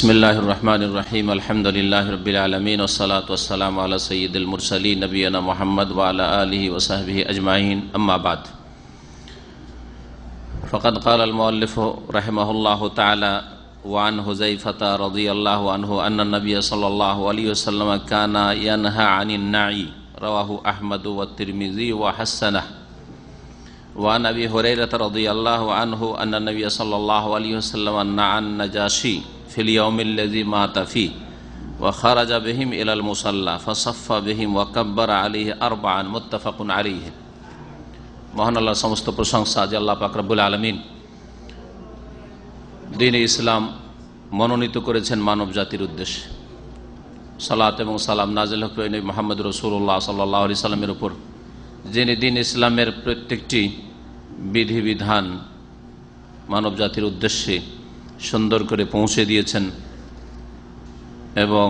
बिस्मिल्लाहिर रहमानिर रहीम अल्हम्दुलिल्लाहि रब्बिल आलमीन वस्सलातु वस्सलामु अला सय्यिदिल मुरसलीन नबियना मुहम्मद व अला आलिहि व सहबिहि अजमाइन अम्मा बाद फ़क़द क़ालल मुअल्लिफ़ु रहिमहुल्लाहु तआला व अन हुज़ैफ़ता रज़ियल्लाहु अन्हु अन्न नबिय्य सल्लल्लाहु अलैहि वसल्लम काना यनहा अनिन नाई रवाहु अहमद व तिर्मिज़ी व हस्सनह व अन अबी हुरैरता रज़ियल्लाहु अन्हु अन्न नबिय्य सल्लल्लाहु अलैहि वसल्लम नअन नजाशी फिल यौमिल्लज़ी माता फ़ीह व खरज बिहिम इलल मुसल्ला फसफ़्फ़ा बिहिम व कब्बर अलैहि अरबअन मुत्तफ़क़ुन अलैहि। মহান আল্লাহর সমস্ত প্রশংসা যে আল্লাহ পাক রব্বুল আলামিন দ্বীন ইসলাম মনোনীত করেছেন মানব জাতির উদ্দেশ্যে। সালাত এবং সালাম নাজিল হোক নবী মুহাম্মদ রাসূলুল্লাহ সাল্লাল্লাহু আলাইহি সাল্লামের উপর, যিনি দ্বীন ইসলামের প্রত্যেকটি বিধিবিধান মানব জাতির উদ্দেশ্যে সুন্দর করে পৌঁছে দিয়েছেন এবং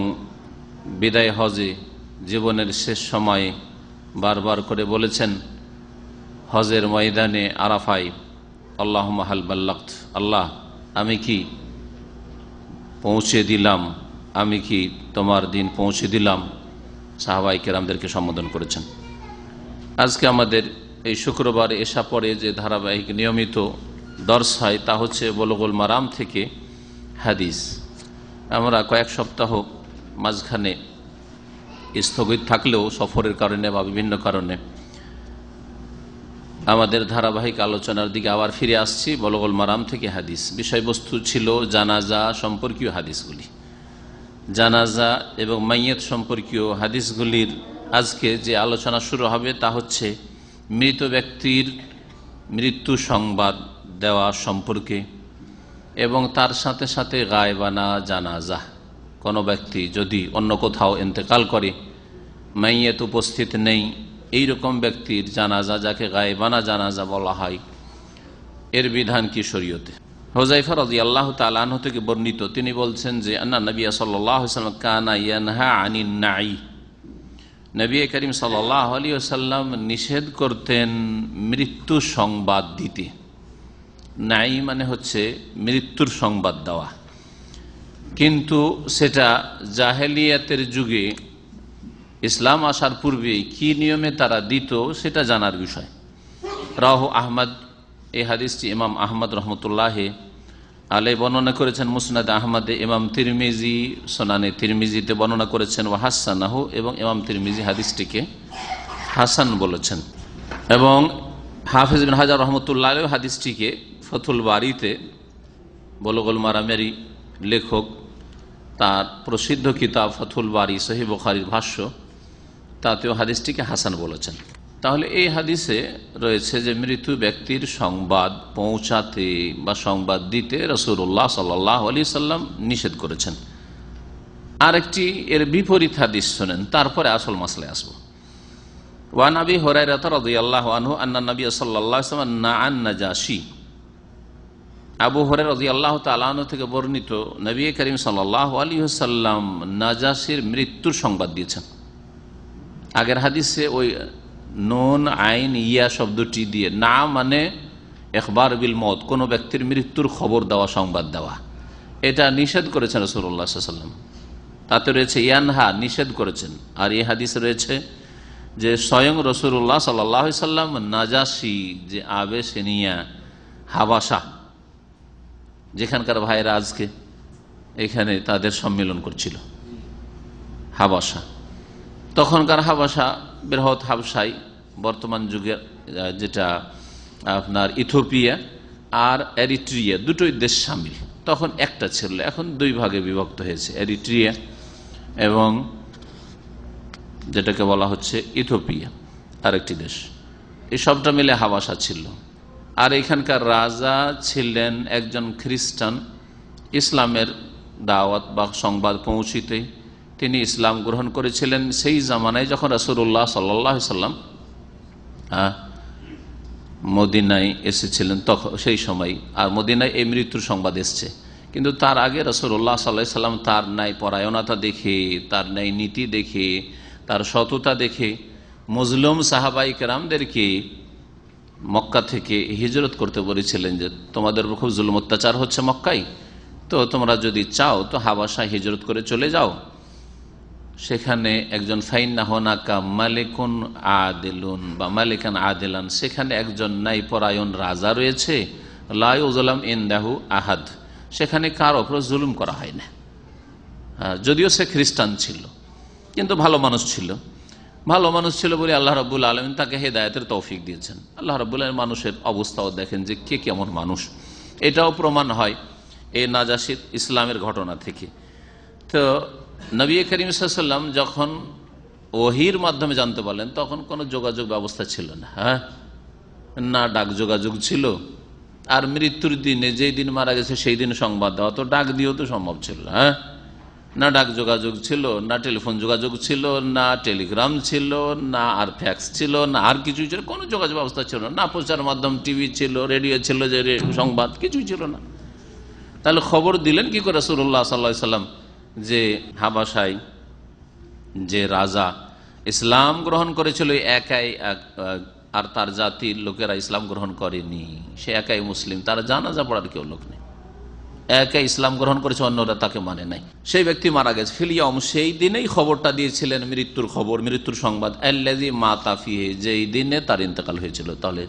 বিদায় হজে জীবনের শেষ সময়ে বারবার করে বলেছেন হজের ময়দানে আরাফায়, আল্লাহুম্মা হাল বাল্লাগত, আল্লাহ আমি কি পৌঁছে দিলাম, আমি কি তোমার দিন পৌঁছে দিলাম। সাহাবায়ে কেরামদেরকে সম্বোধন করেছেন। আজকে আমাদের এই শুক্রবার এশা পরে যে ধারাবাহিক নিয়মিত দর্স হয় তা হচ্ছে বুলুগুল মারাম থেকে হাদিস। আমরা কয়েক সপ্তাহ মাঝখানে স্থগিত থাকলেও সফরের কারণে বা বিভিন্ন কারণে আমাদের ধারাবাহিক আলোচনার দিকে আবার ফিরে আসছি। বুলুগুল মারাম থেকে হাদিস বিষয়বস্তু ছিল জানাজা সম্পর্কীয় হাদিসগুলি। জানাজা এবং মাইয়িত সম্পর্কীয় হাদিসগুলির আজকে যে আলোচনা শুরু হবে তা হচ্ছে মৃত ব্যক্তির মৃত্যু সংবাদ দেওয়া সম্পর্কে এবং তার সাথে সাথে গায়বানা জানাজা। কোনো ব্যক্তি যদি অন্য কোথাও ইন্তেকাল করে, মাইয়িত উপস্থিত নেই, এই রকম ব্যক্তির জানাজা যাকে গায়বানা জানাজা বলা হয়, এর বিধান কি শরীয়তে। হুযায়ফা রাদিয়াল্লাহু তাআলা আনহু থেকে বর্ণিত, তিনি বলছেন যে আন্না নবী সাল্লাল্লাহু আলাইহি ওয়াসাল্লাম কানা ইয়ানহা আনিন নাই, নবী করিম সাল্লাল্লাহু আলাইহি ওয়াসাল্লাম নিষেধ করতেন মৃত্যু সংবাদ দিতে। নাই মানে হচ্ছে মৃত্যুর সংবাদ দেওয়া, কিন্তু সেটা জাহেলিয়াতের যুগে ইসলাম আসার পূর্বে কি নিয়মে তারা দিত সেটা জানার বিষয়। রাহু আহমদ, এই হাদিসটি ইমাম আহমদ রহমতুল্লাহ আলাইহি বর্ণনা করেছেন মুসনাদ আহমদে, ইমাম তিরমিজি সুনানে তিরমিজিতে বর্ণনা করেছেন ওয়া হাসানাহু, এবং ইমাম তিরমিজি হাদিসটিকে হাসান বলেছেন। এবং হাফিজ ইবনে হাজার রহমতুল্লাহ আলাইহি হাদিসটিকে ফতুল বারিতে, বুলুগুল মারামেরই লেখক, তার প্রসিদ্ধ কিতাব ফতুল বারি সহিহ বুখারীর ভাষ্য, তাতেও হাদিসটিকে হাসান বলেছেন। তাহলে এই হাদিসে রয়েছে যে মৃত্যু ব্যক্তির সংবাদ পৌঁছাতে বা সংবাদ দিতে রাসূলুল্লাহ সাল্লাল্লাহু আলাইহি সাল্লাম নিষেধ করেছেন। আরেকটি এর বিপরীত হাদিস শোনেন, তারপরে আসল মাসলায় আসবো। ওয়া আন আবি হুরায়রা রাদিয়াল্লাহু আনহু আন্না নবী সাল্লাল্লাহু আলাইহি ওয়াসাল্লাম নাআন নাজাশী, আবু হুরায়রা রাদিয়াল্লাহু তাআলা আনহু থেকে বর্ণিত, নবী করিম সাল্লাল্লাহু আলাইহি ওয়াসাল্লাম নাজাশীর মৃত্যুর সংবাদ দিয়েছেন। আগের হাদিসে ওই নুন আইন ইয়া শব্দটি দিয়ে, না মানে ইখবার বিল মউত, কোনো ব্যক্তির মৃত্যুর খবর দেওয়া, সংবাদ দেওয়া, এটা নিষেধ করেছেন রাসূলুল্লাহ সাল্লাল্লাহু আলাইহি ওয়াসাল্লাম। তাতে রয়েছে ইয়ানহা, নিষেধ করেছেন। আর এই হাদিসে রয়েছে যে স্বয়ং রাসূলুল্লাহ সাল্লাল্লাহু আলাইহি ওয়াসাল্লাম নাজাশী, যে আবেসিনিয়া হাবাসা, যেখানকার ভাইরা আজকে এখানে তাদের সম্মেলন করছিল, হাবাসা, তখনকার হাবাসা বৃহৎ হাবশাই, বর্তমান যুগে যেটা আপনার ইথিওপিয়া আর এরিট্রিয়া, দুটোই দেশ শামিল। তখন একটা ছিল, এখন দুই ভাগে বিভক্ত হয়েছে, এরিট্রিয়া এবং যেটাকে বলা হচ্ছে ইথিওপিয়া, আরেকটি দেশ। এই সবটা মিলে হাবাসা ছিল। আর এখানকার রাজা ছিলেন একজন খ্রিস্টান। ইসলামের দাওয়াত বা সংবাদ পৌঁছিতে তিনি ইসলাম গ্রহণ করেছিলেন সেই জামানায় যখন রাসূলুল্লাহ সাল্লাল্লাহু আলাইহি সাল্লাম মদিনায় এসেছিলেন, তখন সেই সময়। আর মদিনায় এই মৃত্যুর সংবাদ এসছে, কিন্তু তার আগে রাসূলুল্লাহ সাল্লাল্লাহু আলাইহি সাল্লাম তার ন্যায় পরায়ণতা দেখে, তার ন্যায় নীতি দেখে, তার সততা দেখে মুজলুম সাহাবায়ে কেরামদেরকে মক্কা থেকে হিজরত করতে বলেছিলেন যে তোমাদের উপর খুব জুলুম অত্যাচার হচ্ছে মক্কায়, তো তোমরা যদি চাও তো হাবাসা হিজরত করে চলে যাও, সেখানে একজন ফাইন্না হোনাকা মালিকুন আদিলুন বা মালিকান আদিলান, সেখানে একজন ন্যায়পরায়ণ রাজা রয়েছে, লা ইউযলাম ইনদাহু আহাদ, সেখানে কার ওপর জুলুম করা হয় না। যদিও সে খ্রিস্টান ছিল কিন্তু ভালো মানুষ ছিল, ভালো মানুষ ছিল বলে আল্লাহ রাব্বুল আলামিন তাকে হেদায়েতের তৌফিক দিয়েছেন। আল্লাহ রাব্বুল আলামিন মানুষের অবস্থাও দেখেন যে কে কেমন মানুষ, এটাও প্রমাণ হয় এই নাজাশির ইসলামের ঘটনা থেকে। তো নবী করিম সাল্লাল্লাহু আলাইহি ওয়াসাল্লাম যখন ওহীর মাধ্যমে জানতে পারলেন তখন কোনো যোগাযোগ ব্যবস্থা ছিল না, না ডাক যোগাযোগ ছিল, আর মৃত্যুর দিনে যেই দিন মারা গেছে সেই দিন সংবাদ দেওয়া তো ডাক দিয়েও তো সম্ভব ছিল না, না ডাক যোগাযোগ ছিল, না টেলিফোন যোগাযোগ ছিল, না টেলিগ্রাম ছিল, না আর ফ্যাক্স ছিল, না আর কিছুই ছিল, কোনো যোগাযোগ ব্যবস্থা ছিল না, প্রচার মাধ্যম টিভি ছিল, রেডিও ছিল, যে সংবাদ কিছুই ছিল না। তাহলে খবর দিলেন কি করে রাসূলুল্লাহ সাল্লাল্লাহু আলাইহি সাল্লাম যে হাবাসায় যে রাজা ইসলাম গ্রহণ করেছিল একাই, আর তার জাতির লোকেরা ইসলাম গ্রহণ করেনি, সে একাই মুসলিম, তার জানাজা পড়ার কেউ লোক নেই, একাই ইসলাম গ্রহণ করেছে, অন্যরা তাকে মানে নাই, সেই ব্যক্তি মারা গেছে। ফিলিয়ম, সেই দিনেই খবরটা দিয়েছিলেন, মৃত্যুর খবর, মৃত্যুর সংবাদ, আল্লাযী মাতা ফীহি, যেই দিনে তার ইন্তেকাল হয়েছিল। তাহলে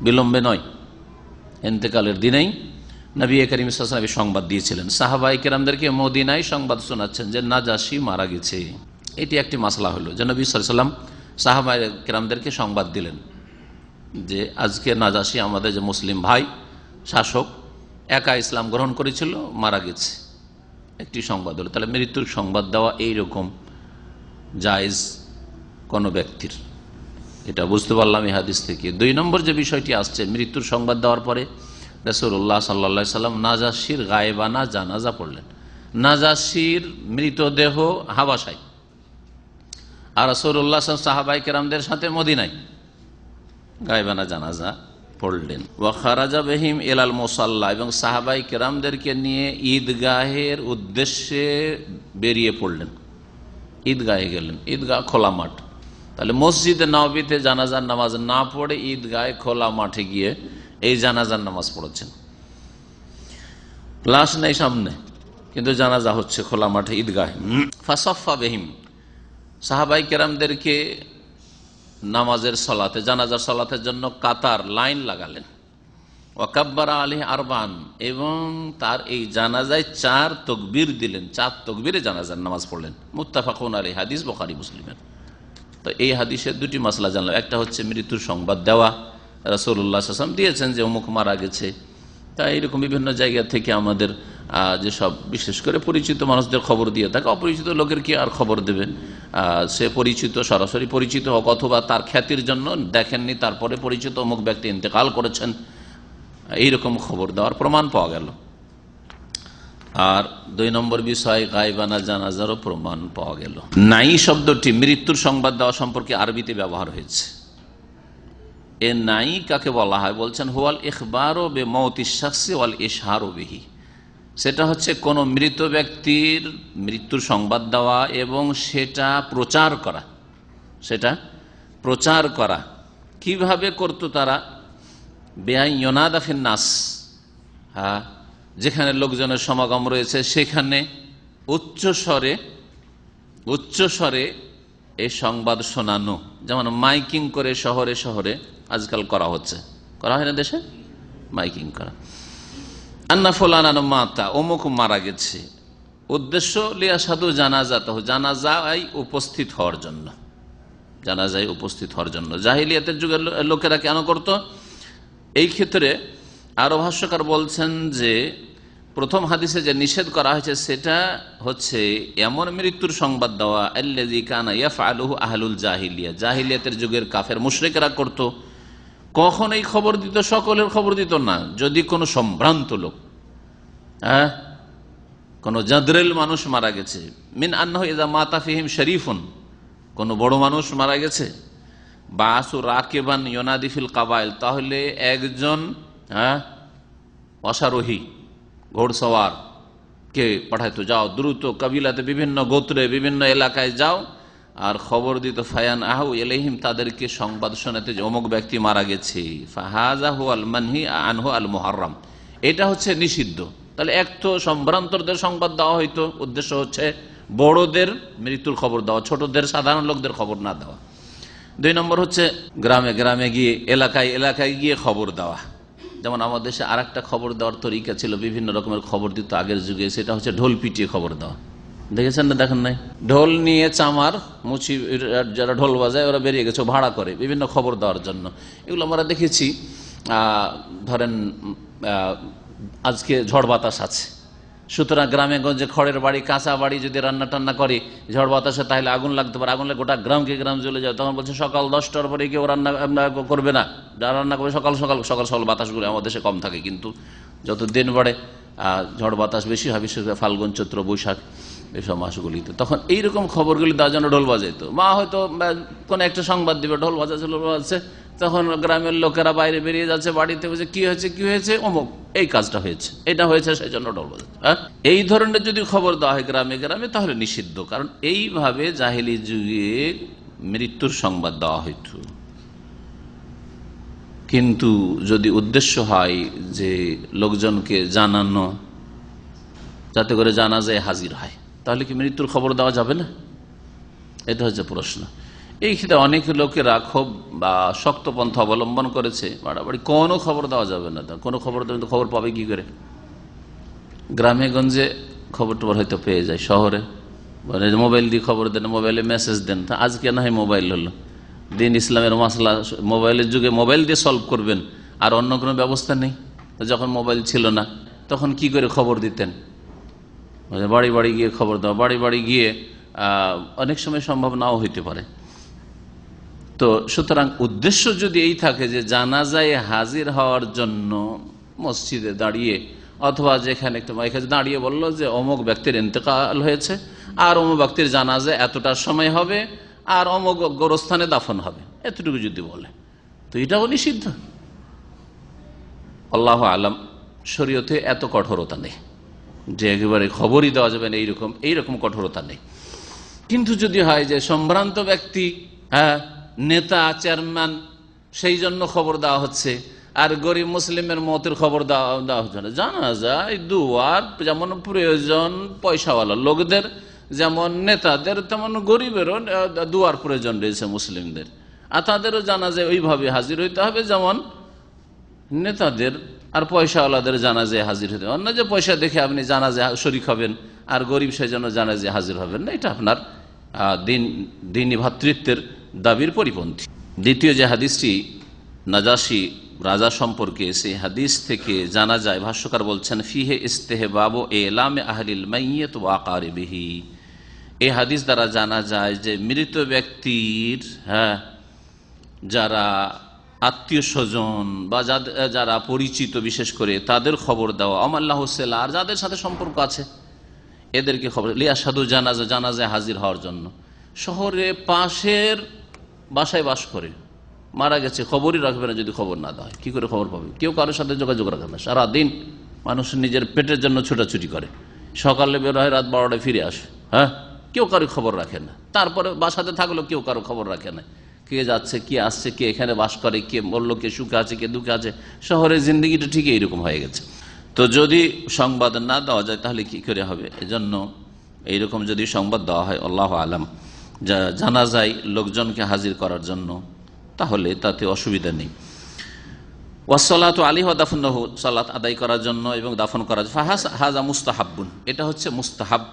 বিলম্বে নয়, ইন্তেকালের দিনেই নবী করিম সাল্লাল্লাহু আলাইহি ওয়াসাল্লাম সংবাদ দিয়েছিলেন, সাহাবায়ে কেরামদেরকে মদিনায় সংবাদ শোনাচ্ছেন যে নাজাশী মারা গেছে। এটি একটি মাসলা হলো যে নবী সাল্লাল্লাহু আলাইহি ওয়াসাল্লাম সাহাবায়ে কেরামদেরকে সংবাদ দিলেন যে আজকে নাজাশী আমাদের যে মুসলিম ভাই শাসক একা ইসলাম গ্রহণ করেছিল, মারা গেছে, একটি সংবাদ হলো। তাহলে মৃত্যুর সংবাদ দেওয়া এইরকম জায়েজ কোনো ব্যক্তির, এটা বুঝতে পারলাম এই হাদিস থেকে। 2 নম্বর যে বিষয়টি আসছে, মৃত্যুর সংবাদ দেওয়ার পরে রাসূলুল্লাহ সাল্লাল্লাহু আলাইহি সাল্লাম নাজাশীর গায়েবানা জানাজা পড়লেন। নাজাশীর মৃতদেহ হাবাসায়, আর রাসূলুল্লাহ সাহাবায়ে কেরামদের সাথে মদিনায় গায়েবানা জানাজা পড়লেন। ওয়া খারাজা বিহিম ইলাল মুসাল্লা, এবং সাহাবায়ে কেরামদেরকে নিয়ে ঈদগাহের উদ্দেশ্যে বেরিয়ে পড়লেন, ঈদগাহে গেলেন, ঈদগাহ খোলা মাঠ। তাহলে মসজিদে নববীতে জানাজার নামাজ না পড়ে ঈদগাহে খোলা মাঠে গিয়ে এই জানাজার নামাজ পড়েছেন, লাশ নেই সামনে কিন্তু জানাজা হচ্ছে খোলা মাঠে ঈদগাহে। ফাসাফা বিহিম, সাহাবায়ে কেরামদেরকে নামাজের সলাতে, জানাজার সলাতের জন্য কাতার লাইন লাগালেন। ওয়াকাব্বারা আলাইহি আরবান, এবং তার এই জানাজায় 4 তাকবীর দিলেন, 4 তাকবীরে জানাজার নামাজ পড়লেন। মুত্তাফাকুন আলাইহি, হাদিস বুখারী মুসলিমের। তো এই হাদিসের 2টি মাসলা জানলাম, একটা হচ্ছে মৃত্যুর সংবাদ দেওয়া, রাসূলুল্লাহ সাল্লাল্লাহু আলাইহি ওয়াসাল্লাম দিয়েছেন যে অমুক মারা গেছে। তাই এরকম বিভিন্ন জায়গা থেকে আমাদের যেসব বিশেষ করে পরিচিত মানুষদের খবর দিয়ে থাকে, অপরিচিত লোকের কি আর খবর দেবে, সে পরিচিত, সরাসরি পরিচিত হোক অথবা তার খ্যাতির জন্য দেখেননি তারপরে পরিচিত অমুক ব্যক্তি ইন্তেকাল করেছেন, এইরকম খবর দেওয়ার প্রমাণ পাওয়া গেল। আর 2 নম্বর বিষয় গায়বানা জানাজারও প্রমাণ পাওয়া গেল। নাই শব্দটি মৃত্যুর সংবাদ দেওয়া সম্পর্কে আরবিতে ব্যবহার হয়েছে। এ নাই কাকে বলা হয়? বলছেন হুয়াল ইখবারু বিমাউতিশ শাখসি ওয়াল ইশহারু বিহি, সেটা হচ্ছে কোনো মৃত ব্যক্তির মৃত্যুর সংবাদ দেওয়া এবং সেটা প্রচার করা, সেটা প্রচার করা। কিভাবে করতো তারা? বেআই ইউনাদা ফিন নাস, যেখানে লোকজনের সমাগম রয়েছে সেখানে উচ্চস্বরে এই সংবাদ শোনানো, যেমন মাইকিং করে শহরে শহরে আজকাল করা হচ্ছে, করা হয় না দেশে, মাইকিং করা। আন্না ফুলানা মাতা, অমুক মারা গেছে, উদ্দেশ্য লিয়াসাদু জানাজাতাহু, জানাজায় উপস্থিত হওয়ার জন্য, জানাজায় উপস্থিত হওয়ার জন্য। জাহিলিয়াতের যুগের লোকেরা কেন করত? এই ক্ষেত্রে আরো ভাষ্যকার বলছেন যে প্রথম হাদিসে যে নিষেধ করা হয়েছে সেটা হচ্ছে এমন মৃত্যুর সংবাদ দেওয়া আল্লাযী কানা ইয়াফআলুহু আহলুল জাহিলিয়া, জাহিলিয়াতের যুগের কাফের মুশরিকরা করত। কখনোই খবর দিত, সকলের খবর দিত না, যদি কোনো সম্ভ্রান্ত লোক, কোন জাদরেল মানুষ মারা গেছে, মিন আন্নাহু ইযা মাতা ফিহিম শরীফুন, কোন বড় মানুষ মারা গেছে, বাসু রাকিবান ইউনাদি ফিল কাবাইল, তাহলে একজন অশ্বারোহী ঘোড়সওয়ার কে পাঠাইতো, যাও দ্রুত কবিলাতে, বিভিন্ন গোত্রে, বিভিন্ন এলাকায় যাও আর খবর দিত, ফায়ান আহু ইলাইহিম, তাদেরকে সংবাদ শোনাতে যে অমুক ব্যক্তি মারা গেছে। ফাহাযা হুয়াল মানহি আনহু আল মুহাররাম, এটা হচ্ছে নিষিদ্ধ, তাহলে এক তো সম্ভ্রান্তদের সংবাদ দেওয়া হইতো, উদ্দেশ্য হচ্ছে বড়দের মৃত্যুর খবর দেওয়া, ছোটদের সাধারণ লোকদের খবর না দেওয়া। 2 নম্বর হচ্ছে গ্রামে গ্রামে গিয়ে, এলাকায় এলাকায় গিয়ে খবর দেওয়া। যেমন আমাদের দেশে আর একটা খবর দেওয়ার তরিকা ছিল, বিভিন্ন রকমের খবর দিত আগের যুগে, সেটা হচ্ছে ঢোল পিটিয়ে খবর দেওয়া। দেখেছেন না? দেখেন নাই? ঢোল নিয়ে চামার মুচি যারা ঢোল বাজায় ওরা বেরিয়ে গেছে, ভাড়া করে বিভিন্ন খবর দেওয়ার জন্য। এগুলো আমরা দেখেছি। ধরেন আজকে ঝড় বাতাস আছে, সুতরাং গ্রামে গঞ্জে খড়ের বাড়ি, কাঁচা বাড়ি যদি রান্না টান্না করে ঝড় বাতাসে, তাহলে আগুন লাগতে পারে, আগুন লাগে গোটা গ্রামকে গ্রাম জ্বলে যায়। তখন বলছে সকাল 10টার পরে কেউ রান্না করবে না, যারা রান্না করবে সকাল সকাল। সকাল সকাল বাতাসগুলো আমাদের দেশে কম থাকে, কিন্তু যত দিন বাড়ে ঝড় বাতাস বেশি হয়, বিশেষ করে ফাল্গুন চৈত্র বৈশাখ এইসব মাসগুলিতে। তখন এইরকম খবরগুলি দেওয়ার জন্য ঢোল বাজাইতো। মা হয়তো কোনো একটা সংবাদ দিবে, ঢোল বাজাচ্ছে, তখন গ্রামের লোকেরা বাইরে বেরিয়ে যাচ্ছে, বাড়িতে বলছে কি হয়েছে কি হয়েছে, অমুক এই কাজটা হয়েছে, এটা হয়েছে, সেই জন্য ঢোল বাজাচ্ছে। এই ধরনের যদি খবর দেওয়া হয় গ্রামে গ্রামে তাহলে নিষিদ্ধ, কারণ এইভাবে জাহেলি যুগে মৃত্যুর সংবাদ দেওয়া হইত। কিন্তু যদি উদ্দেশ্য হয় যে লোকজনকে জানানো, যাতে করে জানাজায় হাজির হয়, তাহলে কি মৃত্যুর খবর দেওয়া যাবে না? এটা হচ্ছে প্রশ্ন। এই ক্ষেত্রে অনেক লোকেরা খুব শক্ত পন্থা অবলম্বন করেছে, বাড়াবাড়ি কোনো খবর দেওয়া যাবে না। কোনো খবর দেবেন, খবর পাবে কি করে? গ্রামে গঞ্জে খবর টবর হয়তো পেয়ে যায়, শহরে মানে মোবাইল দিয়ে খবর দেন, মোবাইলে মেসেজ দেন। তা আজকে না হয় মোবাইল হলো, দিন ইসলামের মাসলা মোবাইলের যুগে মোবাইল দিয়ে সলভ করবেন, আর অন্য কোনো ব্যবস্থা নেই। যখন মোবাইল ছিল না তখন কি করে খবর দিতেন? বাড়ি বাড়ি গিয়ে খবর দেওয়া, বাড়ি বাড়ি গিয়ে অনেক সময় সম্ভব নাও হইতে পারে। তো সুতরাং উদ্দেশ্য যদি এই থাকে যে জানাজায় হাজির হওয়ার জন্য মসজিদে দাঁড়িয়ে, অথবা যেখানে একটা এখানে দাঁড়িয়ে বললো যে অমুক ব্যক্তির ইন্তেকাল হয়েছে, আর অমুক ব্যক্তির জানাজায় এতটার সময় হবে, আর অমুক গোরস্থানে দাফন হবে, এতটুকু যদি বলে, তো এটাও নিষিদ্ধ। আল্লাহু আলাম, শরীয়তে এত কঠোরতা নেই যে একেবারে খবরই দেওয়া যাবে না, এইরকম কঠোরতা নেই। কিন্তু যদি হয় যে সম্ভ্রান্ত ব্যক্তি, নেতা, চেয়ারম্যান, সেই জন্য খবর দেওয়া হচ্ছে, আর গরিব মুসলিমের মতের খবর দেওয়া হচ্ছে না, জানা যায় দুয়ার যেমন প্রয়োজন পয়সাওয়ালা লোকদের, যেমন নেতাদের, তেমন গরিবেরও দুয়ার প্রয়োজন রয়েছে মুসলিমদের, আর তাদেরও জানা যায় ওইভাবে হাজির হইতে হবে যেমন নেতাদের আর পয়সাওয়ালাদের জানাজে হাজির হতে। অন্য যে পয়সা দেখে আপনি জানাজে শরীক হবেন আর গরিব সেই জন্য জানাজে হাজির হবেন না, এটা আপনার দিনী ভ্রাতৃত্বের দাবির পরিপন্থী। দ্বিতীয় যে হাদিসটি নাজাশি রাজা সম্পর্কে, সেই হাদিস থেকে জানা যায়, ভাষ্যকার বলছেন ফিহে ইস্তেহবাব এলামে আহলিল মাইয়িত ওয়া আকারিবিহি। এই হাদিস দ্বারা জানা যায় যে মৃত ব্যক্তির যারা আত্মীয় স্বজন বা যারা পরিচিত বিশেষ করে তাদের খবর দেওয়া, আমাল্লাহ সেলা, আর যাদের সাথে সম্পর্ক আছে এদেরকে খবর, লিয়াশহাদু জানাজা, জানাজায় হাজির হওয়ার জন্য। শহরে পাশের বাসায় বাস করে মারা গেছে, খবরই রাখবে না যদি খবর না দেওয়া হয়। কী করে খবর পাবে? কেউ কারোর সাথে যোগাযোগ রাখে না, সারাদিন মানুষ নিজের পেটের জন্য ছোটাছুটি করে, সকালে বের হয়, রাত 12টায় ফিরে আসে। কেউ কারো খবর রাখে না। তারপরে বাসাতে থাকলেও কেউ কারো খবর রাখে না, কে যাচ্ছে, কে আসছে, কে এখানে বাস করে, কে বললো, কে সুখে আছে, কে দুঃখে আছে। শহরের জিন্দগিটা ঠিক এইরকম হয়ে গেছে। তো যদি সংবাদ না দেওয়া যায় তাহলে কি করে হবে? এজন্য এইরকম যদি সংবাদ দেওয়া হয়, আল্লাহু আলাম, জানা যায় লোকজনকে হাজির করার জন্য, তাহলে তাতে অসুবিধা নেই। ওয়াসসালাতু আলাইহি ওয়া দাফনুহু, সালাত আদায় করার জন্য এবং দাফন করার জন্য, হাযা মুস্তাহাব্বুন, এটা হচ্ছে মুস্তাহাব,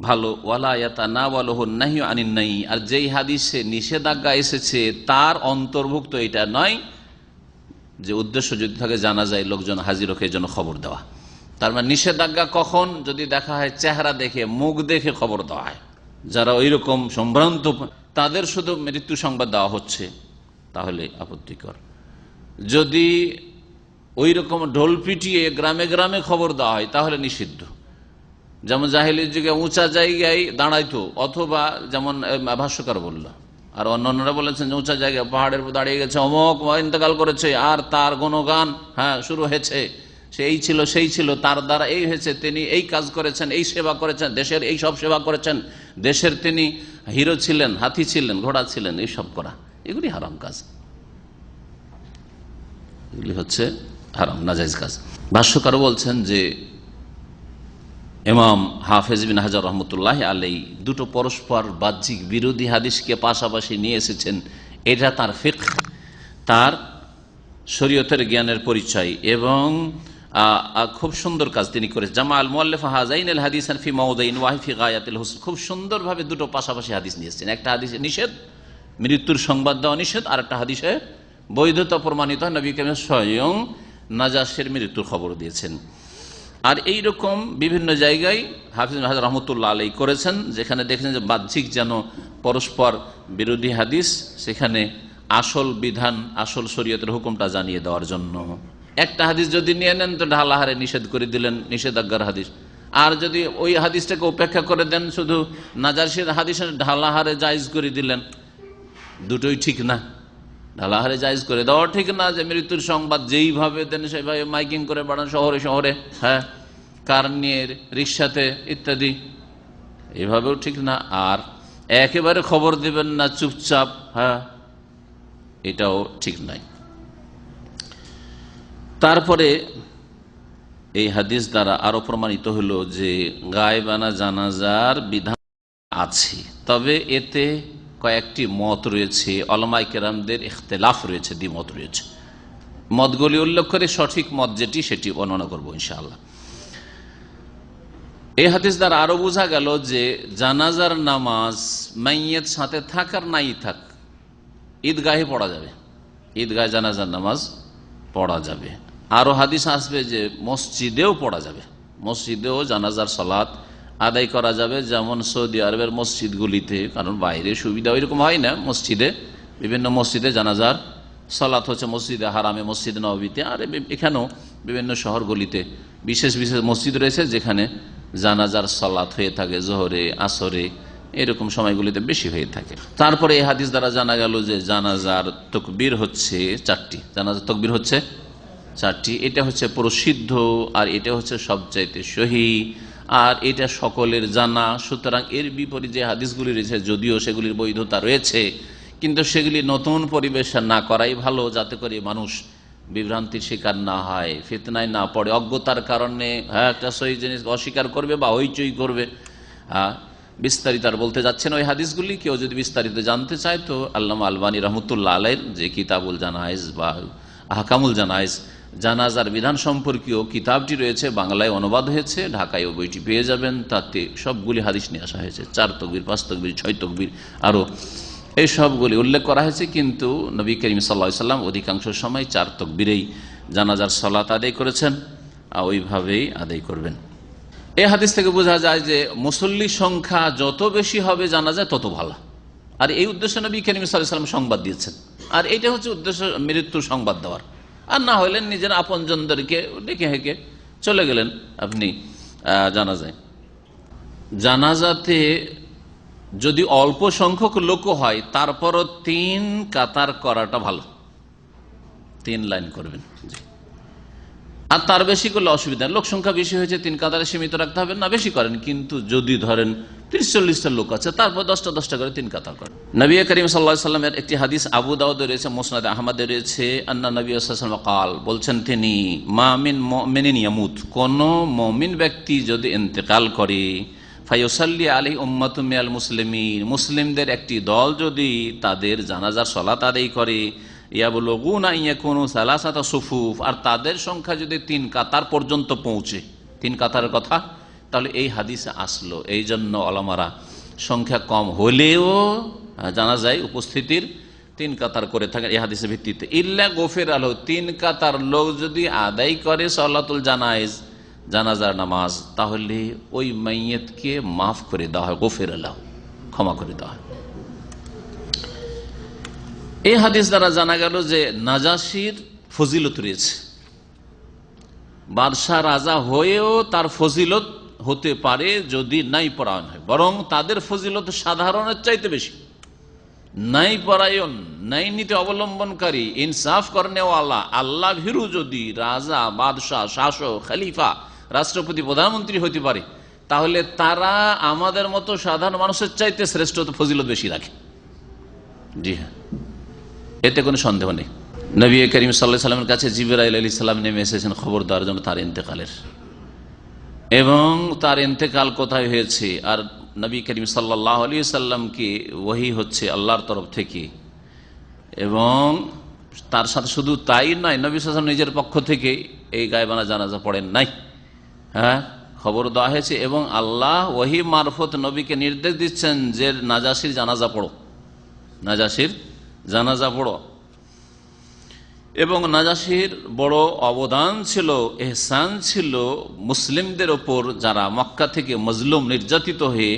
ভালো। ওয়ালা ইয়াতানাওয়ালুহু নাহয়ু আনিন নাহি, আর যেই হাদিসে নিষেধাজ্ঞা এসেছে তার অন্তর্ভুক্ত এটা নয় যে উদ্দেশ্য যদি থাকে জানা যায় লোকজন হাজির হোক এই জন্য খবর দেওয়া। তার মানে নিষেধাজ্ঞা কখন? যদি দেখা হয় চেহারা দেখে, মুখ দেখে খবর দেওয়া হয়, যারা ওই রকম সম্ভ্রান্ত তাদের শুধু মৃত্যু সংবাদ দেওয়া হচ্ছে, তাহলে আপত্তিকর। যদি ওই রকম ঢোল পিটিয়ে গ্রামে গ্রামে খবর দেওয়া হয় তাহলে নিষিদ্ধ। যেমন জাহেলির যুগে উঁচা জায়গায় দাঁড়াইতো, অথবা যেমন ভাষ্যকার বলল, আর অন্যান্যরা বলেছেন যে উঁচা জায়গায় পাহাড়ের উপর দাঁড়িয়ে গেছে, অমুক ইন্তেকাল করেছে, আর তার গুণগান শুরু হয়েছে, সে এই ছিল সেই ছিল, তার দ্বারা এই হয়েছে, তিনি এই কাজ করেছেন, এই সেবা করেছেন, দেশের এই সব সেবা করেছেন, দেশের তিনি হিরো ছিলেন, হাতি ছিলেন, ঘোড়া ছিলেন, এই সব করা, এগুলি হারাম কাজ, এগুলি হচ্ছে হারাম নাজায়েজ কাজ। ভাষ্যকার বলছেন যে ইমাম হাফেজ বিন হাজার রহমতুল্লাহ আলাইহি দুটো পরস্পর বাহ্যিক বিরোধী হাদিসকে পাশাপাশি নিয়ে এসেছেন। এটা তার ফিকহ, তার শরীয়তের জ্ঞানের পরিচয় এবং খুব সুন্দর কাজ তিনি করেছেন। জামা আল মুআল্লিফ হাযাইন আল হাদিসান ফি মাওদাইন ওয়া ফি গায়াতিল হুসন, খুব সুন্দরভাবে দুটো পাশাপাশি হাদিস নিয়েছেন। একটা হাদিসে নিষেধ, মৃত্যুর সংবাদ দেওয়া নিষেধ, আর একটা হাদিসে বৈধতা প্রমাণিত, নবী করিম স্বয়ং নাজাশের মৃত্যুর খবর দিয়েছেন। আর এই রকম বিভিন্ন জায়গায় হাফিজ হাজার রহমতুল্লাহ আলাইহি করেছেন, যেখানে দেখেছেন যে বাহ্যিক যেন পরস্পর বিরোধী হাদিস, সেখানে আসল বিধান, আসল শরীয়তের হুকুমটা জানিয়ে দেওয়ার জন্য। একটা হাদিস যদি নিয়ে নেন তো ঢালাহারে নিষেধ করে দিলেন, নিষেধাজ্ঞার হাদিস। আর যদি ওই হাদিসটাকে উপেক্ষা করে দেন, শুধু নাজাশের হাদিসের ঢালাহারে জায়েজ করে দিলেন, দুটোই ঠিক না। ঢালাহারে জায়েজ করে দেওয়া ঠিক না, যে মৃত্যুর সংবাদ যেইভাবে দেন সেভাবে মাইকিং করে বাড়ান শহরে শহরে, হ্যাঁ, কার নিয়ে, রিক্সাতে ইত্যাদি, এভাবেও ঠিক না। আর একেবারে খবর দিবেন না, চুপচাপ, হ্যাঁ, এটাও ঠিক নাই। তারপরে এই হাদিস দ্বারা আরো প্রমাণিত হলো যে গায়েবানা জানাজার বিধান আছে, তবে এতে কয়েকটি মত রয়েছে, উলামায়ে কেরামদের ইখতিলাফ রয়েছে, দ্বিমত রয়েছে। মতগুলি উল্লেখ করে সঠিক মত যেটি সেটি বর্ণনা করবো ইনশাআল্লাহ। এই হাদিস দ্বারা আরো বোঝা গেল যে জানাজার নামাজ মাইয়িত সাথে থাক আর নাই থাক, ঈদগাহে পড়া যাবে, ঈদগাহে জানাজার নামাজ পড়া যাবে। আরো হাদিস আসবে যে মসজিদেও পড়া যাবে, মসজিদেও জানাজার সালাত আদায় করা যাবে, যেমন সৌদি আরবের মসজিদগুলিতে, কারণ বাইরে সুবিধা ওইরকম হয় না, মসজিদে, বিভিন্ন মসজিদে জানাজার সালাত হচ্ছে, মসজিদে হারামে, মসজিদ নববীতে, আর এখানেও বিভিন্ন শহরগুলিতে বিশেষ বিশেষ মসজিদ রয়েছে যেখানে জানাজার সালাত হয়ে থাকে, জোহরে, আসরে, এরকম সময়গুলিতে বেশি হয়ে থাকে। তারপরে এই হাদিস দ্বারা জানা গেল যে জানাজার তাকবীর হচ্ছে চারটি, জানাজার তাকবীর হচ্ছে চারটি, এটা হচ্ছে প্রসিদ্ধ, আর এটা হচ্ছে সবচাইতে সহি, আর এটা সকলের জানা। সুতরাং এর বিপরীতে যে হাদিসগুলি রয়েছে, যদিও সেগুলির বৈধতা রয়েছে, কিন্তু সেগুলি নতুন পরিবেশ না করাই ভালো, যাতে করে মানুষ বিভ্রান্তির শিকার না হয়, ফিতনায় না পড়ে, অজ্ঞতার কারণে একটা সহি জিনিস অস্বীকার করবে বা হইচই করবে। বিস্তারিত আর বলতে যাচ্ছেন ওই হাদিসগুলি, কেউ যদি বিস্তারিত জানতে চায় তো আল্লামা আলবানী রহমতুল্লাহ আলাইহির যে কিতাবুল জানায়েজ বা আহকামুল জানায়েজ, জানাজার বিধান সম্পর্কীয় কিতাবটি রয়েছে, বাংলায় অনুবাদ হয়েছে, ঢাকায় ও বইটি পেয়ে যাবেন। তাতে সবগুলি হাদিস নিয়ে আসা হয়েছে, 4 তাকবীর, 5 তাকবীর, 6 তাকবীর, আরও এই সবগুলি উল্লেখ করা হয়েছে। কিন্তু নবী করিম সাল্লাল্লাহু আলাইহি ওয়াসাল্লাম অধিকাংশ সময় 4 তাকবীরেই জানাজার সালাত আদায় করেছেন, ওইভাবেই আদায় করবেন। এই হাদিস থেকে বোঝা যায় যে মুসল্লি সংখ্যা যত বেশি হবে জানাজায় তত ভালো, আর এই উদ্দেশ্যে নবী করিম সাল্লাল্লাহু আলাইহি ওয়াসাল্লাম সংবাদ দিয়েছেন। আর এইটা হচ্ছে উদ্দেশ্য, মৃত্যুর সংবাদ দেওয়ার। আর না হলেন নিজের আপনজনদেরকে ডেকে হেঁকে চলে গেলেন আপনি জানাজায়। জানাজাতে যদি অল্প সংখ্যক লোক হয়, তারপরও 3 কাতার করাটা ভালো, 3 লাইন করবেন। আর তার বেশি করলে অসুবিধা, লোক সংখ্যা বেশি হয়েছে, 3 কাতারে সীমিত রাখতে হবে না, বেশি করেন। কিন্তু যদি ধরেন 30-40টা লোক আছে, তারপর 10টা করে 3 কাতার করেন। নবী করিম সাল্লাল্লাহু আলাইহি ওয়াসাল্লামের একটি হাদিস আবু দাউদে রয়েছে, মুসনাদ আহমদে রয়েছে, আন্না নবী সাল্লাল্লাহু আলাইহি ওয়াসাল্লাম কাল, বলছেন তিনি, মা মিন মুমিনিন ইয়ামুত, কোন মুমিন ব্যক্তি যদি ইন্তেকাল করে, ফায়ুসাল্লি আলাইহি উম্মাতুম মিনাল মুসলিমিন, মুসলিমদের একটি দল যদি তাদের জানাজার সালাত আদায় করে, ইয়াবলুগুনা ইয়াকুনু সালাসাতা সুফুফ, আর তাদের সংখ্যা যদি 3 কাতার পর্যন্ত পৌঁছে, 3 কাতারের কথা তাহলে এই হাদিসে আসলো। এই জন্য ওলামারা সংখ্যা কম হলেও জানাজায় উপস্থিতির 3 কাতার করে থাকে এই হাদিসের ভিত্তিতে। ইল্লা গফির আলাহু, 3 কাতার লোক যদি আদায় করে সালাতুল জানায়েজ, জানাজার নামাজ, তাহলে ওই মাইয়িতকে মাফ করে দেওয়া হয়, গফির আলাহু, ক্ষমা করে দেওয়া হয়। এই হাদিস দ্বারা জানা গেল যে নাজাশির ফজিলত রয়েছে, বাদশাহ রাজা হয়েও তার ফজিলত হতে পারে যদি নাই পরায়ণ হয়, বরং তাদের ফজিলত সাধারণের চাইতে বেশি। নাই পরায়ণ, নাই নীতি অবলম্বনকারী, ইনসাফ করনেওয়ালা, আল্লাহ ভীরু যদি রাজা, বাদশাহ, শাসক, খলিফা, রাষ্ট্রপতি, প্রধানমন্ত্রী হতে পারে, তাহলে তারা আমাদের মতো সাধারণ মানুষের চাইতে শ্রেষ্ঠ ফজিলত বেশি রাখে। জি হ্যাঁ, এতে কোনো সন্দেহ নেই। নবী করিম সাল্লাল্লাহু আলাইহি ওয়াসাল্লামের কাছে জিবরাইল আলাইহিস সালাম নেমে এসেছেন খবর দেওয়ার জন্য তার ইন্তেকালের। এবং তার ইন্তেকাল কোথায় হয়েছে, আর নবী করিম সাল্লাল্লাহু আলাইহি সাল্লামকে ওহী হচ্ছে আল্লাহর তরফ থেকে। এবং তার সাথে শুধু তাই নয়, নবী সাল্লাল্লাহু আলাইহি ওয়াসাল্লাম নিজের পক্ষ থেকে এই গায়বানা জানাজা পড়েন নাই, হ্যাঁ, খবর দেওয়া হয়েছে। এবং আল্লাহ ওহী মারফত নবীকে নির্দেশ দিচ্ছেন যে নাজাশির জানাজা পড়ো, নাজাশির জানাজা পড়ো। এবং নাজাশির বড় অবদান ছিল, এহসান ছিল মুসলিমদের ওপর, যারা মক্কা থেকে মজলুম নির্যাতিত হয়ে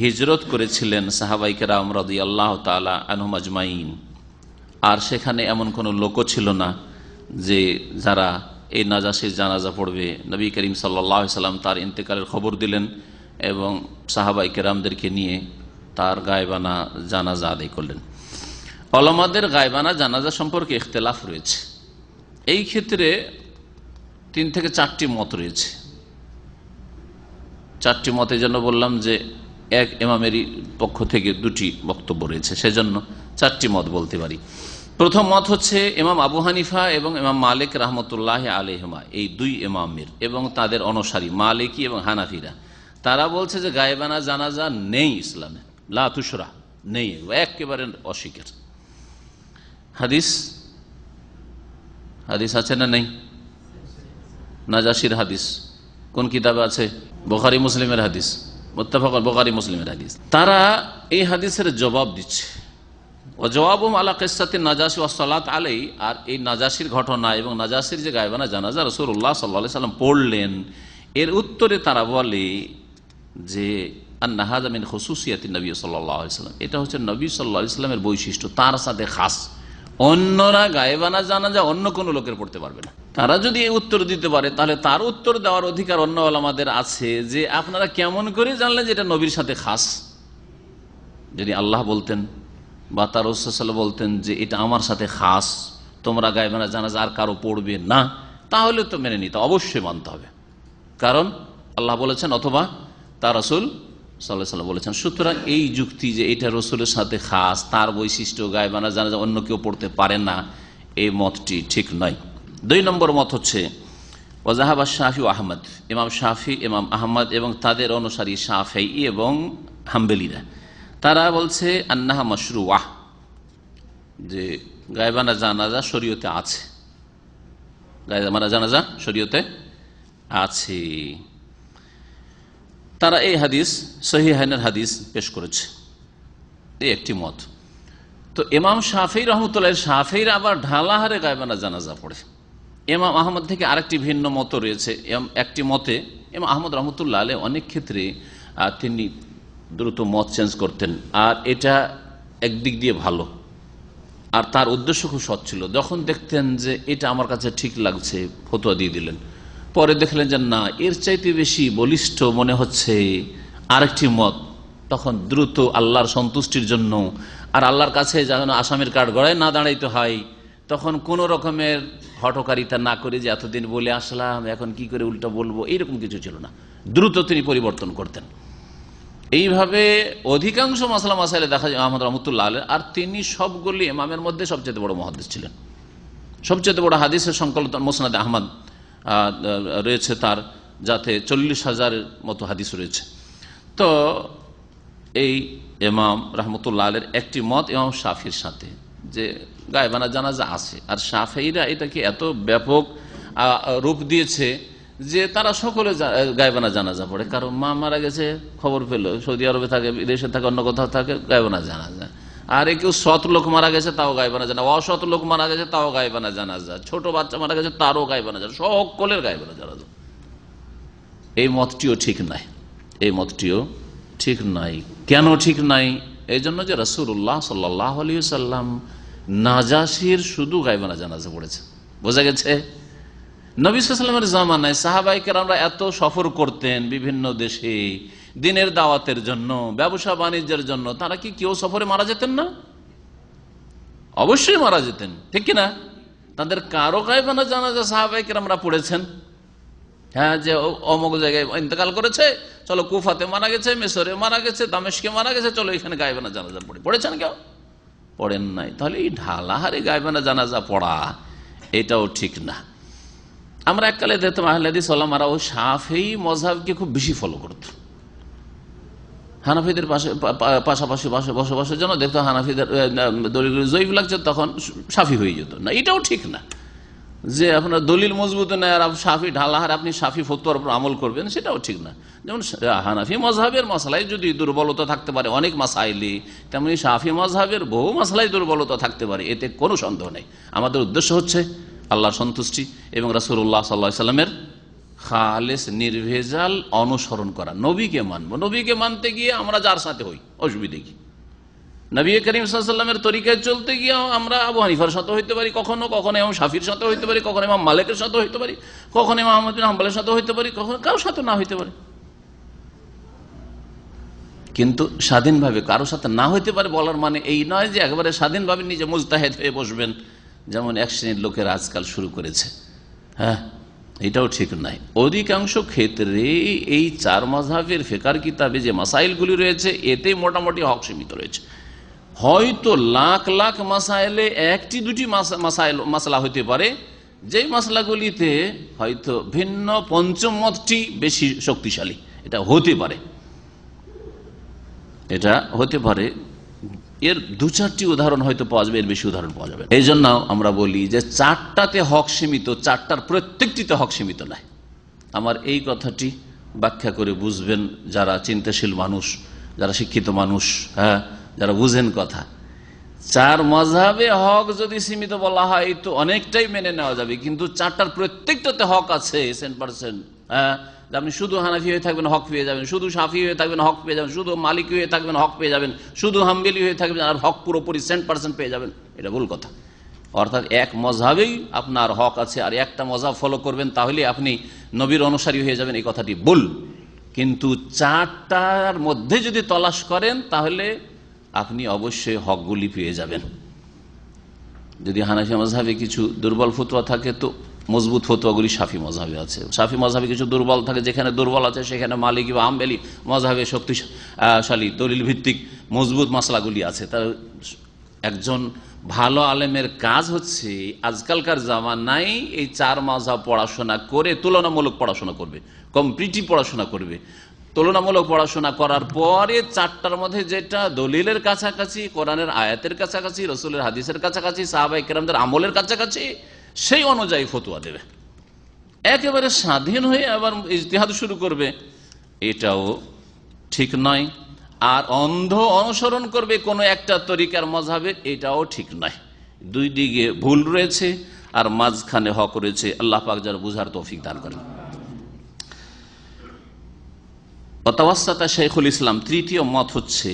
হিজরত করেছিলেন সাহাবায়ে কেরাম রাদিয়াল্লাহু তাআলা আনহুম আজমাইন। আর সেখানে এমন কোনো লোকও ছিল না যে যারা এই নাজাশির জানাজা পড়বে। নবী করিম সাল্লাল্লাহু আলাইহি সাল্লাম তার ইন্তেকালের খবর দিলেন এবং সাহাবায়ে কেরামদেরকে নিয়ে তার গায়বানা জানাজা আদায় করলেন। উলামাদের গায়বানা জানাজা সম্পর্কে ইখতিলাফ রয়েছে। এই ক্ষেত্রে 3 থেকে 4টি মত রয়েছে। 4টি মতের জন্য বললাম যে এক ইমামেরই পক্ষ থেকে 2টি বক্তব্য রয়েছে, সেজন্য 4টি মত বলতে পারি। প্রথম মত হচ্ছে ইমাম আবু হানিফা এবং ইমাম মালিক রাহমাতুল্লাহি আলাইহিমা, এই 2 ইমামের এবং তাদের অনুসারী মালিকি এবং হানাফিরা, তারা বলছে যে গায়বানা জানাজা নেই ইসলামে, লা তুশরা, নেই, একেবারে অস্বীকার। হাদিস হাদিস আছে না নেই? নাজাশির হাদিস কোন কিতাবে আছে? বুখারী মুসলিমের হাদিস, মুত্তাফাক বুখারী মুসলিমের হাদিস। তারা এই হাদিসের জবাব দিচ্ছে, ও জবাবুম আলা কিসসাতি নাজাশি ওয়াস সালাত আলাই। আর এই নাজাশির ঘটনা এবং নাজাশির যে গায়বানা জানাজা রাসূলুল্লাহ সাল্লাল্লাহু আলাইহি সাল্লাম পড়লেন, এর উত্তরে তারা বলে যে আন্না হাযা মিন খুসুসিয়াতিন নবী সাল্লাল্লাহু আলাইহি সাল্লাম, এটা হচ্ছে নবী সাল্লাল্লাহু আলাইহি সাল্লামের বৈশিষ্ট্য, তার সাথে খাস। অন্যরা গায়বানা জানাজা অন্য কোনো লোকের পড়তে পারবে না। তারা যদি এই উত্তর দিতে পারে, তাহলে তার উত্তর দেওয়ার অধিকার অন্য ওলামাদের আছে যে আপনারা কেমন করে জানলেন যে এটা নবীর সাথে খাস? যদি আল্লাহ বলতেন বা তার রাসূল সাল্লাল্লাহু আলাইহি ওয়াসাল্লাম বলতেন যে এটা আমার সাথে খাস, তোমরা গায়বানা জানাজা আর কারো পড়বে না, তাহলে তো মেনে নিতে, অবশ্যই মানতে হবে। কারণ আল্লাহ বলেছেন অথবা তার রাসূল সাল্লাল্লাহু আলাইহি ওয়াসাল্লাম বলেছেন। সুতরাং এই যুক্তি যে এটা রাসূলের সাথে খাস, তার বৈশিষ্ট্য, গায়বানা জানাজা অন্য কেউ পড়তে পারে না, এই মতটি ঠিক নয়। 2 নম্বর মত হচ্ছে ওয়াজাহাবা শাফি ও আহমদ, ইমাম শাফি, ইমাম আহমদ এবং তাদের অনুসারী শাফিঈ এবং হাম্বলীরা, তারা বলছে আন্নাহা মাশরুআহ, যে গায়বানা জানাজা শরীয়তে আছে, গায়বানা জানাজা শরীয়তে আছে। তারা এই হাদিস সহিহাইনের হাদিস পেশ করেছে, এই একটি মত। তো ইমাম শাফিঈ রহমতুল্লাহ, শাফিঈরা আবার ঢালাহারে গায়বানা জানাজা পড়ে। ইমাম আহমদ থেকে আরেকটি ভিন্ন মত রয়েছে। একটি মতে ইমাম আহমদ রহমতুল্লাহ আলাইহি অনেক ক্ষেত্রে তিনি দ্রুত মত চেঞ্জ করতেন, আর এটা একদিক দিয়ে ভালো, আর তার উদ্দেশ্য খুব সৎ ছিল। যখন দেখতেন যে এটা আমার কাছে ঠিক লাগছে, ফতোয়া দিয়ে দিলেন। পরে দেখলেন যে না, এর চাইতে বেশি বলিষ্ঠ মনে হচ্ছে আরেকটি মত, তখন দ্রুত আল্লাহর সন্তুষ্টির জন্য আর আল্লাহর কাছে যেন আসামির কাঠ গড়ায় না দাঁড়াইতে হয়, তখন কোনো রকমের হঠকারিতা না করে যে এতদিন বলে আসলাম এখন কি করে উল্টা বলবো, এইরকম কিছু ছিল না, দ্রুত তিনি পরিবর্তন করতেন। এইভাবে অধিকাংশ মাসলা মাসাইলে দেখা যায় আহমদ রহমতুল্লাহ আলাইহি, আর তিনি সবগুলি ইমামের মধ্যে সবচেয়ে বড় মুহাদ্দিস ছিলেন। সবচেয়ে বড় হাদিসের সংকলন মুসনাদে আহমদ রয়েছে তার, যাতে 40,000 মতো হাদিস রয়েছে। তো এই ইমাম রহমতুল্লাহ আলাইহির একটি মত ইমাম শাফির সাথে, যে গায়বানা জানাজা আছে। আর শাফিঈরা এটাকে এত ব্যাপক রূপ দিয়েছে যে তারা সকলে গায়বানা জানাজা পড়ে। কারণ মা মারা গেছে, খবর পেল, সৌদি আরবে থাকে, বিদেশে থাকে, অন্য কোথাও থাকে, গায়বানা জানাজা। আর কেউ সৎ লোক মারা গেছে, তাও গায়বানা জানাজা, অসৎ লোক মারা গেছে, তাও গায়বানা জানাজা, ছোট বাচ্চা মারা গেছে, তারও গায়বানা জানাজা, সকলের গায়বানা জানাজা। এই মতটিও ঠিক নাই, এই মতটিও ঠিক নাই। কেন ঠিক নাই? এই জন্য যে রাসূলুল্লাহ সাল্লাল্লাহু আলাইহি ওয়াসাল্লাম নাজাশির শুধু গায়বানা জানাজা পড়েছে। বোঝা গেছে? নবী সাল্লাল্লাহু আলাইহি ওয়াসাল্লামের জামানায় সাহাবায়ে কেরামরা এত সফর করতেন বিভিন্ন দেশে দ্বীনের দাওয়াতের জন্য, ব্যবসা বাণিজ্যের জন্য, তারা কি কেউ সফরে মারা যেতেন না? অবশ্যই মারা যেতেন, ঠিক কিনা? তাদের কারো গায়বানা জানাজা সাহাবায়ে কেরামরা পড়েছেন? হ্যাঁ, যে অমুক জায়গায় ইন্তেকাল করেছে, চলো কুফাতে মারা গেছে, মিশরে মারা গেছে, দামেস্কে মারা গেছে, চলো এখানে গায়বানা জানাজা পড়ি। পড়েছেন কেউ? পড়েন নাই। তাহলে এই ঢালাহারে গায়বানা জানাজা পড়া এটাও ঠিক না। আমরা এককালে দেখতাম আহলে হাদিস ওলামারাও শাফেঈ মযহাবকে খুব বেশি ফলো করত। হানাফিদের পাশাপাশি বসবাসের জন্য দেখতো হানাফিদের দলিল জয়ীফ লাগছে, তখন শাফি হয়ে যেত না। এটাও ঠিক না যে আপনার দলিল মজবুত নেই আর শাফি ঢালাহার আপনি শাফি ফতোয়ার উপর আমল করবেন, সেটাও ঠিক না। যেমন হানাফি মযহাবের মশলায় যদি দুর্বলতা থাকতে পারে অনেক মাসাইলে, তেমনি শাফি মযহাবের বহু মশলায় দুর্বলতা থাকতে পারে, এতে কোনো সন্দেহ নেই। আমাদের উদ্দেশ্য হচ্ছে আল্লাহর সন্তুষ্টি এবং রাসূলুল্লাহ সাল্লাল্লাহু আলাইহি ওয়াসাল্লামের খালেস নির্ভেজাল অনুসরণ করা। নবীকে মানবো, নবীকে মানতে গিয়ে আমরা যার সাথে হই অসুবিধে কি? নবী করিম সাল্লাল্লাহু আলাইহি ওয়াসাল্লামের তরিকায় চলতে গিয়ে আমরা আবু হানিফার সাথে হইতে পারি, কখনো কখনো ইমাম শাফির সাথে হইতে পারি, কখনো ইমাম মালিকের সাথে হইতে পারি, কখনো ইমাম আহমদ বিন হাম্বলের সাথে হইতে পারি, কখনো কারোর সাথে না হইতে পারে। কিন্তু স্বাধীনভাবে কারোর সাথে না হইতে পারে বলার মানে এই নয় যে একেবারে স্বাধীনভাবে নিজে মুজতাহিদ হয়ে বসবেন, যেমন এক শ্রেণীর লোকের আজকাল শুরু করেছে। হ্যাঁ, এটাও ঠিক নাই। অধিকাংশ ক্ষেত্রে এই চার মাযহাবের ফিকহের কিতাবে যে মাসাইলগুলি রয়েছে এতেই মোটামুটি হক সীমিত রয়েছে। হয়তো লাখ লাখ মাসাইলে একটি দুটি মাসলা হইতে পারে যেই মাসলাগুলিতে হয়তো ভিন্ন পঞ্চম মতটি বেশি শক্তিশালী, এটা হতে পারে, এটা হতে পারে। এর দু চারটি উদাহরণ হয়তো পাওয়া যাবে, এর বেশি উদাহরণ পাওয়া যাবে। এই জন্য আমরা বলি যে চারটাতে হক সীমিত, চারটার প্রত্যেকটিতে হক সীমিত নয়। আমার এই কথাটি ব্যাখ্যা করে বুঝবেন যারা চিন্তাশীল মানুষ, যারা শিক্ষিত মানুষ, হ্যাঁ, যারা বুঝেন কথা। চার মাযহাবে হক যদি সীমিত বলা হয় তো অনেকটাই মেনে নেওয়া যাবে, কিন্তু চারটার প্রত্যেকটাতে হক আছে 100%। হ্যাঁ, আপনি শুধু হানাফি হয়ে থাকবেন হক পেয়ে যাবেন, শুধু শাফি হয়ে থাকবেন হক পেয়ে যাবেন, শুধু মালিকি হয়ে থাকবেন হক পেয়ে যাবেন, শুধু হাম্বলি হয়ে থাকবেন আর হক পুরোপুরি 100% পেয়ে যাবেন, এটা ভুল কথা। অর্থাৎ এক মযহাবেই আপনার হক আছে আর একটা মযহাব ফলো করবেন তাহলে আপনি নবীর অনুসারী হয়ে যাবেন, এই কথাটি ভুল। কিন্তু চারটার মধ্যে যদি তলাশ করেন তাহলে আপনি অবশ্যই হকগুলি পেয়ে যাবেন। যদি হানাফি মযহাবে কিছু দুর্বল ফতোয়া থাকে তো মজবুত ফতোয়াগুলি শাফি মযহাবে আছে। শাফি মযহাবে কিছু দুর্বল থাকে, যেখানে দুর্বল আছে সেখানে মালিকি বা হাম্বলি মযহাবে শক্তিশালী দলিল ভিত্তিক মজবুত মাসলাগুলি আছে। তার একজন ভালো আলেমের কাজ হচ্ছে আজকালকার জামানায় এই চার মাযহাব পড়াশোনা করে তুলনামূলক পড়াশোনা করবে, কম্পিটিটিভ পড়াশোনা করবে। তুলনামূলক পড়াশোনা করার পরে চারটার মধ্যে যেটা দলিলের কাছাকাছি, কোরআনের আয়াতের কাছাকাছি, রসুলের হাদিসের কাছাকাছি, সাহাবায়ে কেরামদের আমলের কাছাকাছি, সেই অনুযায়ী ফতোয়া দেবে। একেবারে স্বাধীন হয়ে আবার ইজতিহাদ শুরু করবে, এটাও ঠিক নয়। আর অন্ধ অনুসরণ করবে কোনো একটা তরিকার মযহাবের, এটাও ঠিক নয়। দুই দিকে ভুল রয়েছে আর মাঝখানে হক রয়েছে। আল্লাহ পাক যার বুঝার তৌফিক দান করেন। ওয়াতাওয়াসসাতা শাইখুল ইসলাম, তৃতীয় মত হচ্ছে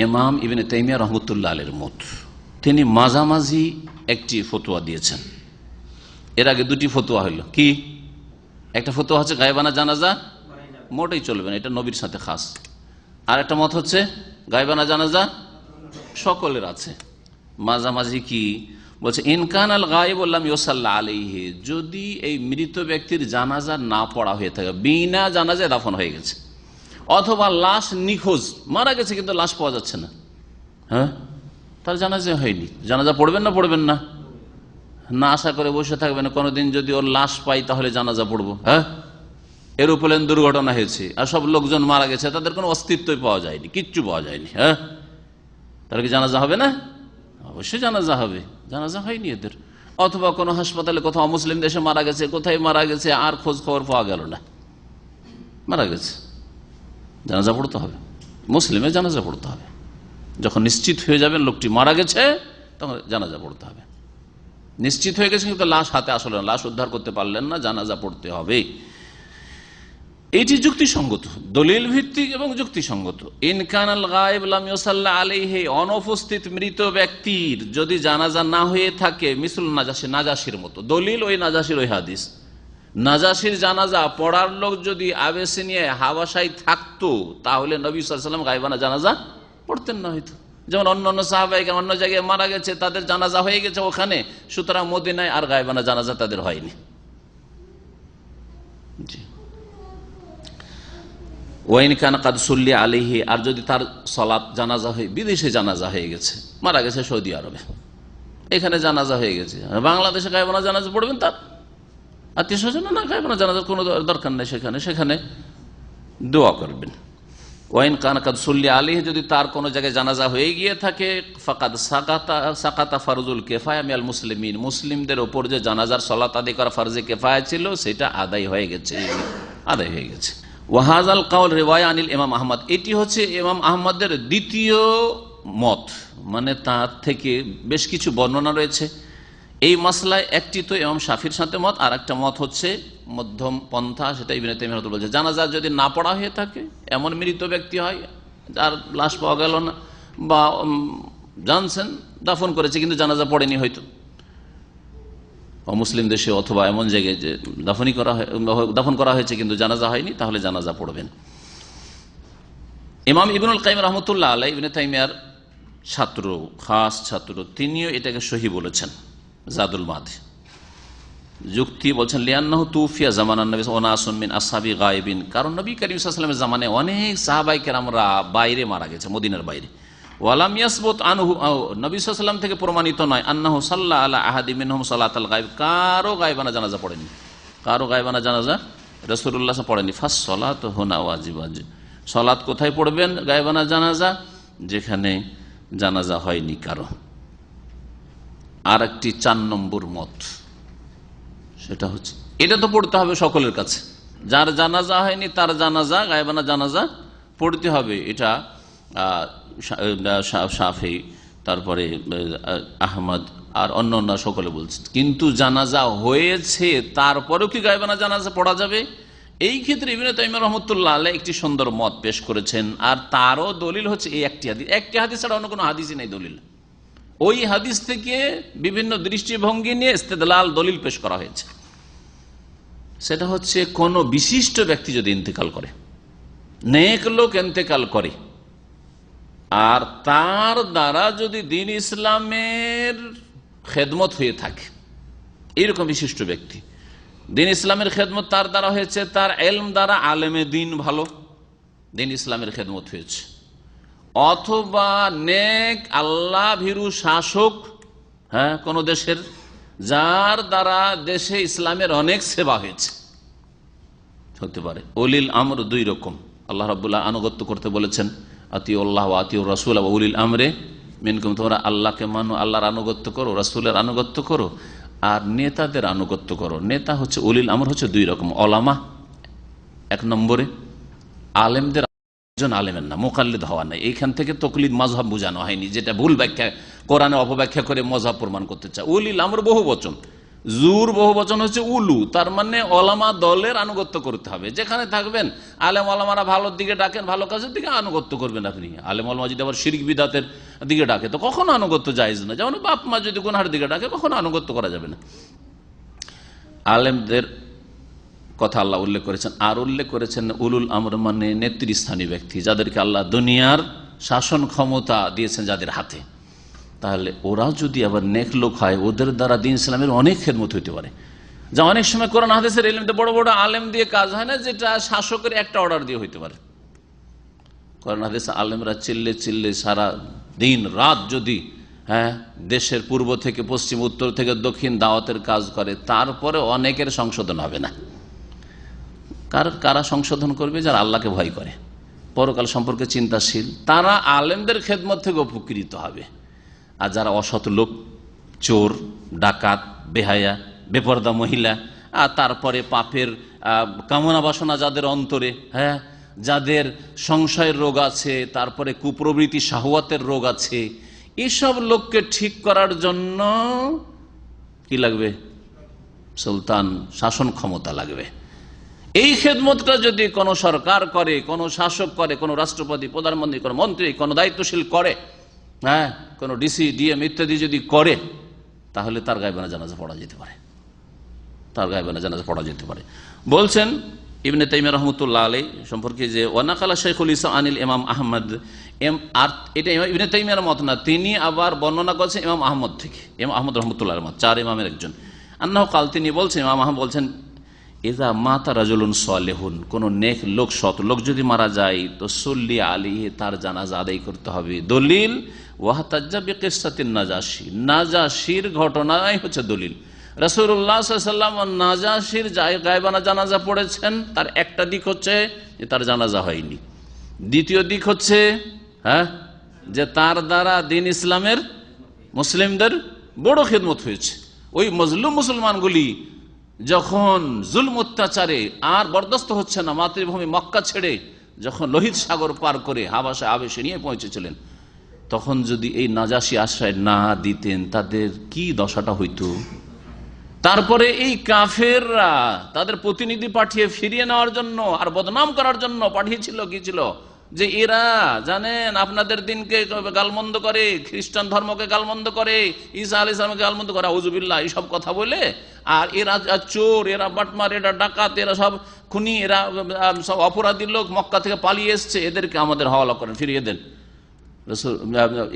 ইমাম ইবনে তাইমিয়া রাহমাতুল্লাহ আলাইহির মত। তিনি মাঝামাঝি একটি ফতোয়া দিয়েছেন। এর আগে দুটি ফতোয়া হইল কি? একটা ফতোয়া হচ্ছে গায়বানা জানাজা মোটেই চলবে না, এটা নবীর সাথে খাস। আর একটা মত হচ্ছে গায়বানা জানাজা সকলের আছে। মাঝামাঝি কি বলছে? ইনকান আল গায়েব লাম ইউসাল্লা আলাইহি, যদি এই মৃত ব্যক্তির জানাজা না পড়া হয়ে থাকে, বিনা জানাজায় দাফন হয়ে গেছে, অথবা লাশ নিখোঁজ, মারা গেছে কিন্তু লাশ পাওয়া যাচ্ছে না, হ্যাঁ, তার জানাজা হয়নি, জানাজা পড়বেন না? পড়বেন না? না আশা করে বসে থাকবেন কোনোদিন যদি ওর লাশ পাই তাহলে জানাজা পড়বো? হ্যাঁ, এরোপ্লেন দুর্ঘটনা হয়েছে আর সব লোকজন মারা গেছে, তাদের কোনো অস্তিত্বই পাওয়া যায়নি, কিচ্ছু পাওয়া যায়নি, হ্যাঁ, তাহলে কি জানাজা হবে না? অবশ্যই জানাজা হবে, জানাজা হয়নি এদের। অথবা কোনো হাসপাতালে কোথাও মুসলিম দেশে মারা গেছে, কোথায় মারা গেছে আর খোঁজ খবর পাওয়া গেল না, মারা গেছে, জানাজা পড়তে হবে, মুসলিমে জানাজা পড়তে হবে। যখন নিশ্চিত হয়ে যাবেন লোকটি মারা গেছে তখন জানাজা পড়তে হবে। নিশ্চিত হয়ে গেছে কিন্তু লাশ হাতে আসলে না, লাশ উদ্ধার করতে পারলেন না, জানাজা পড়তে হবে। এটি যুক্তিসঙ্গত, দলিল ভিত্তিক এবং যুক্তিসঙ্গত। ইনকানাল গায়েব লাম ইউসাল্লা আলাইহি, অনুপস্থিত মৃত ব্যক্তির যদি জানাজা না হয়ে থাকে, মিসল নাজাসি, নাজাসির মতো। দলিল ওই নাজাসির ওই হাদিস। নাজাসির জানাজা পড়ার লোক যদি আবেসিনিয়ায় হাবাসায় থাকতো তাহলে নবী সাল্লাল্লাহু আলাইহি ওয়াসাল্লাম গায়বানা জানাজা পড়তেন না হয়তো। যেমন অন্য সাহাবায়ে কেরাম অন্য জায়গায় মারা গেছে, তাদের জানাজা হয়ে গেছে ওখানে, সুতরাং মদিনায় আর গায়বানা জানাজা তাদের হয়নি। জি। ওয়াইন কান কাদ সুল্লি আলাইহি, আর যদি তার সালাত জানাজা হয়ে বিদেশে জানাজা হয়ে গেছে, মারা গেছে সৌদি আরবে, এখানে জানাজা হয়ে গেছে, বাংলাদেশে গায়বানা জানাজা পড়বেন তার? আত্মীয় স্বজন না গায়েবানা জানাজার কোনো দরকার নেই, সেখানে দোয়া করবেন। ওয়াইন কানাকাদ সুল্লি আলী, যদি তার কোনো জায়গায় জানাজা হয়ে গিয়ে থাকে, ফাকাদ সাকাতা ফারজুল কেফায়া মিয়াল মুসলিমিন, মুসলিমদের ওপর যে জানাজার সলাত আদায় করা ফারজে কেফায়া ছিল সেটা আদায় হয়ে গেছে। ওয়াহাজাল কাউল রিওয়ায়া আনিল ইমাম আহমদ, এটি হচ্ছে ইমাম আহমদের দ্বিতীয় মত, মানে তার থেকে বেশ কিছু বর্ণনা রয়েছে এই মাসলায়। একটি তো ইমাম শাফির সাথে মত, আর একটা মত হচ্ছে মধ্যম পন্থা, সেটা ইবনে তাইমিয়া রাহিমাহুল্লাহ বলছে জানাজা যদি না পড়া হয়ে থাকে, এমন মৃত ব্যক্তি হয় যার লাশ পাওয়া গেল না, বা জানছেন দাফন করেছে কিন্তু জানাজা পড়েনি হয়তো অমুসলিম দেশে অথবা এমন জায়গায় যে দাফন করা হয়েছে কিন্তু জানাজা হয়নি, তাহলে জানাজা পড়বেন। ইমাম ইবনুল কাইয়িম রাহমাতুল্লাহ আলাইহি ইবনে তাইমিয়ার ছাত্র, খাস ছাত্র, তিনিও এটাকে সহি বলেছেন জাদুল মাদ। যুক্তি বলছেন লিয়ান্নাহু তুফিয়া জামানান নবী ওয়ানাসুন মিন আসহাবি গায়বিন, কারণ নবী করিম সাল্লাল্লাহু আলাইহি ওয়াসাল্লামের জামানায় অনেক সাহাবায়ে কেরামরা বাইরে মারা গেছে, মদিনার বাইরে। ওয়ালাম ইয়াসবুত আনহু, নবী সাল্লাল্লাহু আলাইহি ওয়াসাল্লাম থেকে প্রমাণিত নয় আন্নাহু সাল্লাল্লাহু আলা আহাদি মিনহুম সালাতাল গায়ব, কারো গায়বানা জানাজা পড়েনি, কারো গায়বানা জানাজা রাসূলুল্লাহ পড়েনি। ফাস সালাতু হুনা ওয়াজিবা, সালাত কোথায় পড়বেন গায়বানা জানাজা? যেখানে জানাজা হয়নি কারো। আর একটি 4 নম্বর মত, সেটা হচ্ছে এটা তো পড়তে হবে সকলের কাছে, যার জানাজা হয়নি তার জানাজা, গায়বানা জানাজা পড়তে হবে। এটা শাফি, তারপরে আহমদ আর অন্য সকলে বলছে। কিন্তু জানাজা হয়েছে তারপরেও কি গায়বানা জানাজা পড়া যাবে? এই ক্ষেত্রে ইবনে তাইমিয়া রাহমাতুল্লাহ আলাইহি একটি সুন্দর মত পেশ করেছেন, আর তারও দলিল হচ্ছে এই একটি হাদিস ছাড়া অন্য কোনো হাদিসই নেই দলিল। ওই হাদিস থেকে বিভিন্ন দৃষ্টিভঙ্গি নিয়ে ইস্তেদলাল দলিল পেশ করা হয়েছে। সেটা হচ্ছে কোন বিশিষ্ট ব্যক্তি যদি ইন্তেকাল করে, নেক লোক ইন্তেকাল করে, আর তার দ্বারা যদি দ্বীন ইসলামের খেদমত হয়ে থাকে, এইরকম বিশিষ্ট ব্যক্তি, দ্বীন ইসলামের খেদমত তার দ্বারা হয়েছে, তার ইলম দ্বারা আলেমে দ্বীন ভালো, দ্বীন ইসলামের খেদমত হয়েছে, অথবা নেক আল্লাহ ভীরু শাসক, কোন দেশের, যার দ্বারা দেশে ইসলামের অনেক সেবা হয়েছে, হতে পারে। উলিল আমর 2 রকম, আল্লাহ রাব্বুল্লাহ আনুগত্য করতে বলেছেন, আতিউল্লাহ ওয়া আতিউর রাসূল ওয়া উলিল আমরে মিনকুম, তোমরা আল্লাহকে মানো, আল্লাহর আনুগত্য করো, রাসূলের আনুগত্য করো, আর নেতাদের আনুগত্য করো। নেতা হচ্ছে উলিল আমর হচ্ছে 2 রকম, ওলামা 1 নম্বরে, আলেমদের একজন আলেমের না, মুকাল্লিদ হওয়া নাই। এইখান থেকে তকলিদ মাযহাব বোঝানো হয়নি, যেটা ভুল ব্যাখ্যা, কোরআনে অপব্যাখ্যা করে মাযহাব প্রমাণ করতে চায়। উলিল আমর বহু বচন, জুর বহু বচন হচ্ছে উলু, তার মানে ওলামা দলের আনুগত্য করতে হবে। যেখানে থাকবেন আলেম ওলামারা ভালোর দিকে ডাকেন, ভালো কাজের দিকে আনুগত্য করবেন আপনি। আলেম ওলামা যদি আবার শিরক বিদাতের দিকে ডাকে তো কখনো আনুগত্য জায়েজ না। যেমন বাপ মা যদি গুনাহের দিকে ডাকে কখনো আনুগত্য করা যাবে না। আলেমদের কথা আল্লাহ উল্লেখ করেছেন, আর উল্লেখ করেছেন উলুল আমর মানে নেতৃস্থানীয় ব্যক্তি, যাদেরকে আল্লাহ দুনিয়ার শাসন ক্ষমতা দিয়েছেন যাদের হাতে। তাহলে ওরা যদি আবার নেক লোক হয়, ওদের দ্বারা দ্বীন ইসলামের অনেক খেদমত হইতে পারে। যা অনেক সময় কোরআন হাদিসের ইলমতে বড় বড় আলেম দিয়ে কাজ হয় না, যেটা শাসকের একটা অর্ডার দিয়ে হইতে পারে। কোরআন হাদিস আলেমরা চিল্লে চিল্লে সারা দিন রাত যদি দেশের পূর্ব থেকে পশ্চিম, উত্তর থেকে দক্ষিণ দাওয়াতের কাজ করে, তারপরে অনেকের সংশোধন হবে না। কারা সংশোধন করবে? যারা আল্লাহকে ভয় করে, পরকাল সম্পর্কে চিন্তাশীল, তারা আলেমদের খেদমত থেকে উপকৃত হবে। আর যারা অসৎ লোক, চোর, ডাকাত, বেহায়া, বেপরদা মহিলা, আর তারপরে পাপের কামনা বাসনা যাদের অন্তরে, যাদের সংশয়ের রোগ আছে, তারপরে কুপ্রবৃত্তি শাহওয়াতের রোগ আছে, এসব লোককে ঠিক করার জন্য কি লাগবে? সুলতান, শাসন ক্ষমতা লাগবে। এই খেদমতটা যদি কোনো সরকার করে, কোনো শাসক করে, কোনো রাষ্ট্রপতি, প্রধানমন্ত্রী, কোনো মন্ত্রী, কোনো দায়িত্বশীল করে, কোনো ডিসি, ডিএম ইত্যাদি যদি করে, তাহলে তার গায়বানা জানাজা পড়া যেতে পারে, তার গায়বানা জানাজা পড়া যেতে পারে। বলছেন ইবনে তাইমিয়া রাহমাতুল্লাহ আলাইহি সম্পর্কে যে ওয়ানাকালা শাইখুল ইসলাম আনিল ইমাম আহমদ, আর এটা ইবনে তাইমিয়ার মত না, তিনি আবার বর্ণনা করেছেন ইমাম আহমদ থেকে, ইমাম আহমদ রাহমাতুল্লাহ আলাইহি 4 ইমামের একজন। আন্নাহু কাল, তিনি বলছেন, ইমাম আহমদ বলছেন, ইযা মাতা রাজুলুন সালিহুন, কোন নেক লোক, সৎ লোক যদি মারা যায় তো সুল্লি আলাইহি, তার জানাজা আদায় করতে হবে। দলিল ওয়াহতাজ্জা বিকিসসাতিন নাজাশি, নাজাশির ঘটনাই হচ্ছে দলিল। রাসূলুল্লাহ সাল্লাল্লাহু আলাইহি ওয়াসাল্লাম নাজাশির গায়বানা জানাজা পড়েছেন, তার একটা দিক হচ্ছে যে তার জানাজা হয়নি, দ্বিতীয় দিক হচ্ছে যে তার দ্বারা দিন ইসলামের মুসলিমদের বড় খেদমত হয়েছে। ওই মজলুম মুসলমানগুলি যখন জুলম অত্যাচারে আর বরদাস্ত হচ্ছে না, মাতৃভূমি মক্কা ছেড়ে যখন লোহিত সাগর পার করে হাবাসে আবেশে নিয়ে পৌঁছেছিলেন, তখন যদি এই নাজাশি আশ্রয় না দিতেন তাদের কি দশাটা হইতো। তারপরে এই কাফেররা তাদের প্রতিনিধি পাঠিয়ে ফিরিয়ে নেওয়ার জন্য আর বদনাম করার জন্য পাঠিয়েছিল কি ছিল, যে এরা জানেন আপনাদের দিনকে গালমন্দ করে, খ্রিস্টান ধর্মকে গালমন্দ করে, ঈসা আলাইহিস সালামকে গালমন্দ করে, আউযুবিল্লাহ, এইসব কথা বলে, আর এরা চোর, এরা বাটমার, এরা ডাকাত, এরা সব খুনি, এরা সব অপরাধী লোক, মক্কা থেকে পালিয়ে এসছে, এদেরকে আমাদের হাওয়ালা করেন, ফিরিয়ে দেন।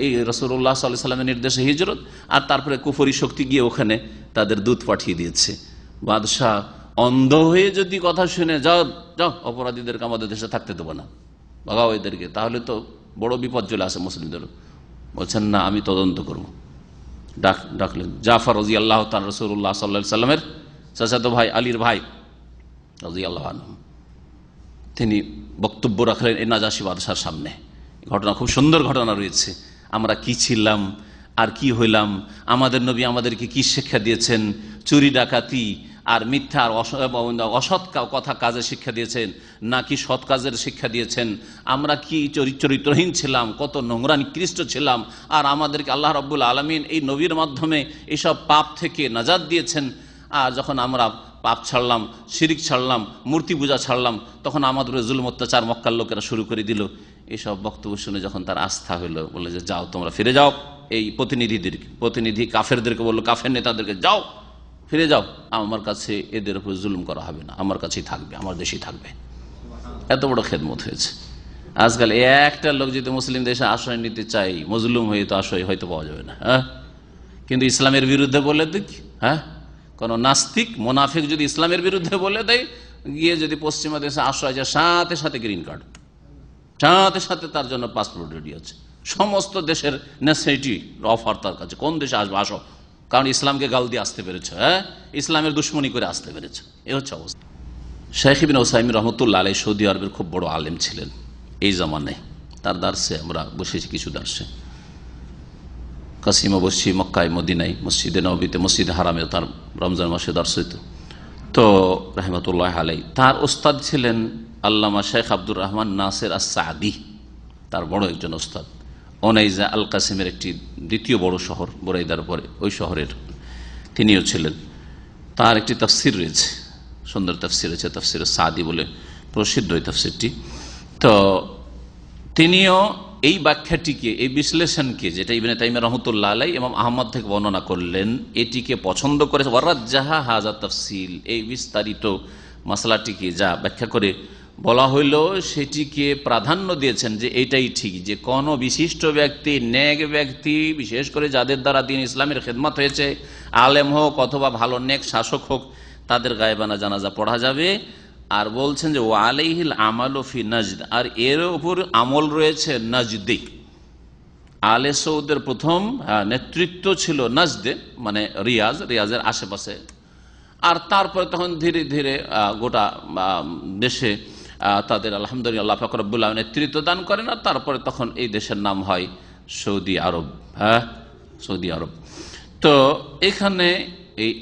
এই রাসূলুল্লাহ সাল্লাল্লাহু আলাইহি ওয়াসাল্লামের নির্দেশে হিজরত, আর তারপরে কুফরি শক্তি গিয়ে ওখানে তাদের দূত পাঠিয়ে দিয়েছে। বাদশাহ অন্ধ হয়ে যদি কথা শুনে, যাও যাও অপরাধীদেরকে আমাদের দেশে থাকতে দেবো না, ভাগাও এদেরকে, তাহলে তো বড় বিপদ চলে আসে মুসলিমদেরও। বলছেন না, আমি তদন্ত করবো। ডাকলেন জাফর রাদিয়াল্লাহু তাআলা, রাসূলুল্লাহ সাল্লাল্লাহু আলাইহি ওয়াসাল্লামের চাচাতো ভাই, আলীর ভাই রাদিয়াল্লাহু আনহু, তিনি বক্তব্য রাখলেন এই নাজাশি বাদশার সামনে। ঘটনা খুব সুন্দর ঘটনা রয়েছে, আমরা কি ছিলাম আর কি হইলাম, আমাদের নবী আমাদেরকে কি শিক্ষা দিয়েছেন, চুরি ডাকাতি আর মিথ্যা আর অসৎ কথা কাজে শিক্ষা দিয়েছেন নাকি সৎ কাজের শিক্ষা দিয়েছেন, আমরা কি চরিত্রহীন ছিলাম, কত নোংরা নিকৃষ্ট ছিলাম, আর আমাদেরকে আল্লাহ রাব্বুল আলামিন এই নবীর মাধ্যমে এইসব পাপ থেকে নাজাত দিয়েছেন। আর যখন আমরা পাপ ছাড়লাম, শিরিক ছাড়লাম, মূর্তি পূজা ছাড়লাম, তখন আমাদের জুলুম অত্যাচার মক্কার লোকেরা শুরু করে দিল। এইসব বক্তব্য শুনে যখন তার আস্থা হইল, বলে যে যাও তোমরা ফিরে যাও। এই প্রতিনিধি কাফেরদেরকে বললো, কাফের নেতাদেরকে, যাও ফিরে যাও, আমার কাছে এদের উপর জুলুম করা হবে না, আমার কাছেই থাকবে, আমার দেশেই থাকবে। এত বড় খেদমত হয়েছে। আজকাল একটা লোক যদি মুসলিম দেশে আশ্রয় নিতে চাই, মজলুম হয়ে তো আশ্রয় হয়তো পাওয়া যাবে না, কিন্তু ইসলামের বিরুদ্ধে বলে দিক, কোন নাস্তিক মোনাফিক যদি ইসলামের বিরুদ্ধে বলে দেয়, গিয়ে যদি পশ্চিমা দেশে আশ্রয় যায়, সাথে সাথে গ্রিন কার্ড, সাথে সাথে তার জন্য পাসপোর্ট রেডি আছে, সমস্ত দেশের নেসেসিটি অফার তার কাছে, কোন দেশে আসবে আসো, কারণ ইসলামকে গাল দিয়ে আসতে পেরেছে, ইসলামের দুশ্মনী করে আসতে পেরেছে। এ হচ্ছে অবস্থা। শেখ ইবনে উসাইমিন রাহমাতুল্লাহ আলাইহি সৌদি আরবের খুব বড় আলেম ছিলেন এই জামানায়। তার দার্সে আমরা বসেছি, কিছু দার্সে কাসিমা বসছি, মক্কায়, মদিনায়, মসজিদে নববীতে, মসজিদে হারামে তার রমজান মাসে দার্স হইত। তো রাহমাতুল্লাহ আলাইহি তার ওস্তাদ ছিলেন আল্লামা শেখ আব্দুর রহমান নাসির আস-সাদি, তার বড় একজন ওস্তাদ। ওনাইজা আল কাসিমের একটি দ্বিতীয় বড় শহর, বুরাইদার পরে ওই শহরের তিনিও ছিলেন। তার একটি তাফসির রয়েছে, সুন্দর তাফসির রয়েছে, তাফসির সাদি বলে প্রসিদ্ধ এই তাফসিরটি। তো তিনিও এই ব্যাখ্যাটিকে, এই বিশ্লেষণকে, যেটা ইবনে তাইমিয়া রাহমাতুল্লাহ আলাইহি ইমাম আহমদ থেকে বর্ণনা করলেন, এটিকে পছন্দ করে ওয়ারাজ্জাহা হাযা তাফসিল, এই বিস্তারিত মাসলাটিকে যা ব্যাখ্যা করে বলা হইল সেটিকে প্রাধান্য দিয়েছেন, যে এটাই ঠিক, যে কোনো বিশিষ্ট ব্যক্তি, নেক ব্যক্তি, বিশেষ করে যাদের দ্বারা দিন ইসলামের খেদমত হয়েছে, আলেম হোক অথবা ভালো নেক শাসক হোক, তাদের গায়েবানা জানাজা পড়া যাবে। আর বলছেন যে ওয়া আলাইহিল আমালু ফি নাজদ, আর এর উপর আমল রয়েছে নাজদে। আলে সৌদের প্রথম নেতৃত্ব ছিল নাজদে, মানে রিয়াজের আশেপাশে, আর তারপরে তখন ধীরে ধীরে গোটা দেশে তাদের আলহামদুলিল্লাহ আল্লাহ পাক রব্বুল আলামিন নেতৃত্ব দান করেন, আর তারপরে তখন এই দেশের নাম হয় সৌদি আরব। সৌদি আরব। তো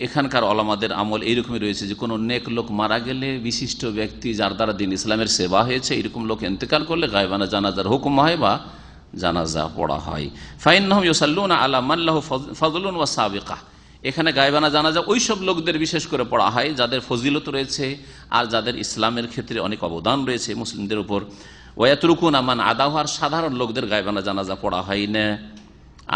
এখানকার ওলামাদের আমল এইরকমই রয়েছে, যে কোনো নেক লোক মারা গেলে, বিশিষ্ট ব্যক্তি যার দ্বারা দিন ইসলামের সেবা হয়েছে, এরকম লোক ইন্তেকাল করলে গায়বানা জানাজার হুকুম হয় বা জানাজা পড়া হয়। ফাইন্নাহুম ইউসাল্লুনা আলা মান লাহু ফাযলুন ওয়া সাবিকা, এখানে গায়বানা জানাজা ওই সব লোকদের বিশেষ করে পড়া হয় যাদের ফজিলত রয়েছে আর যাদের ইসলামের ক্ষেত্রে অনেক অবদান রয়েছে মুসলিমদের উপর। ওয়ায়াতরুকুনা মান আদাহু, আর সাধারণ লোকদের গায়বানা জানাজা পড়া হয় না।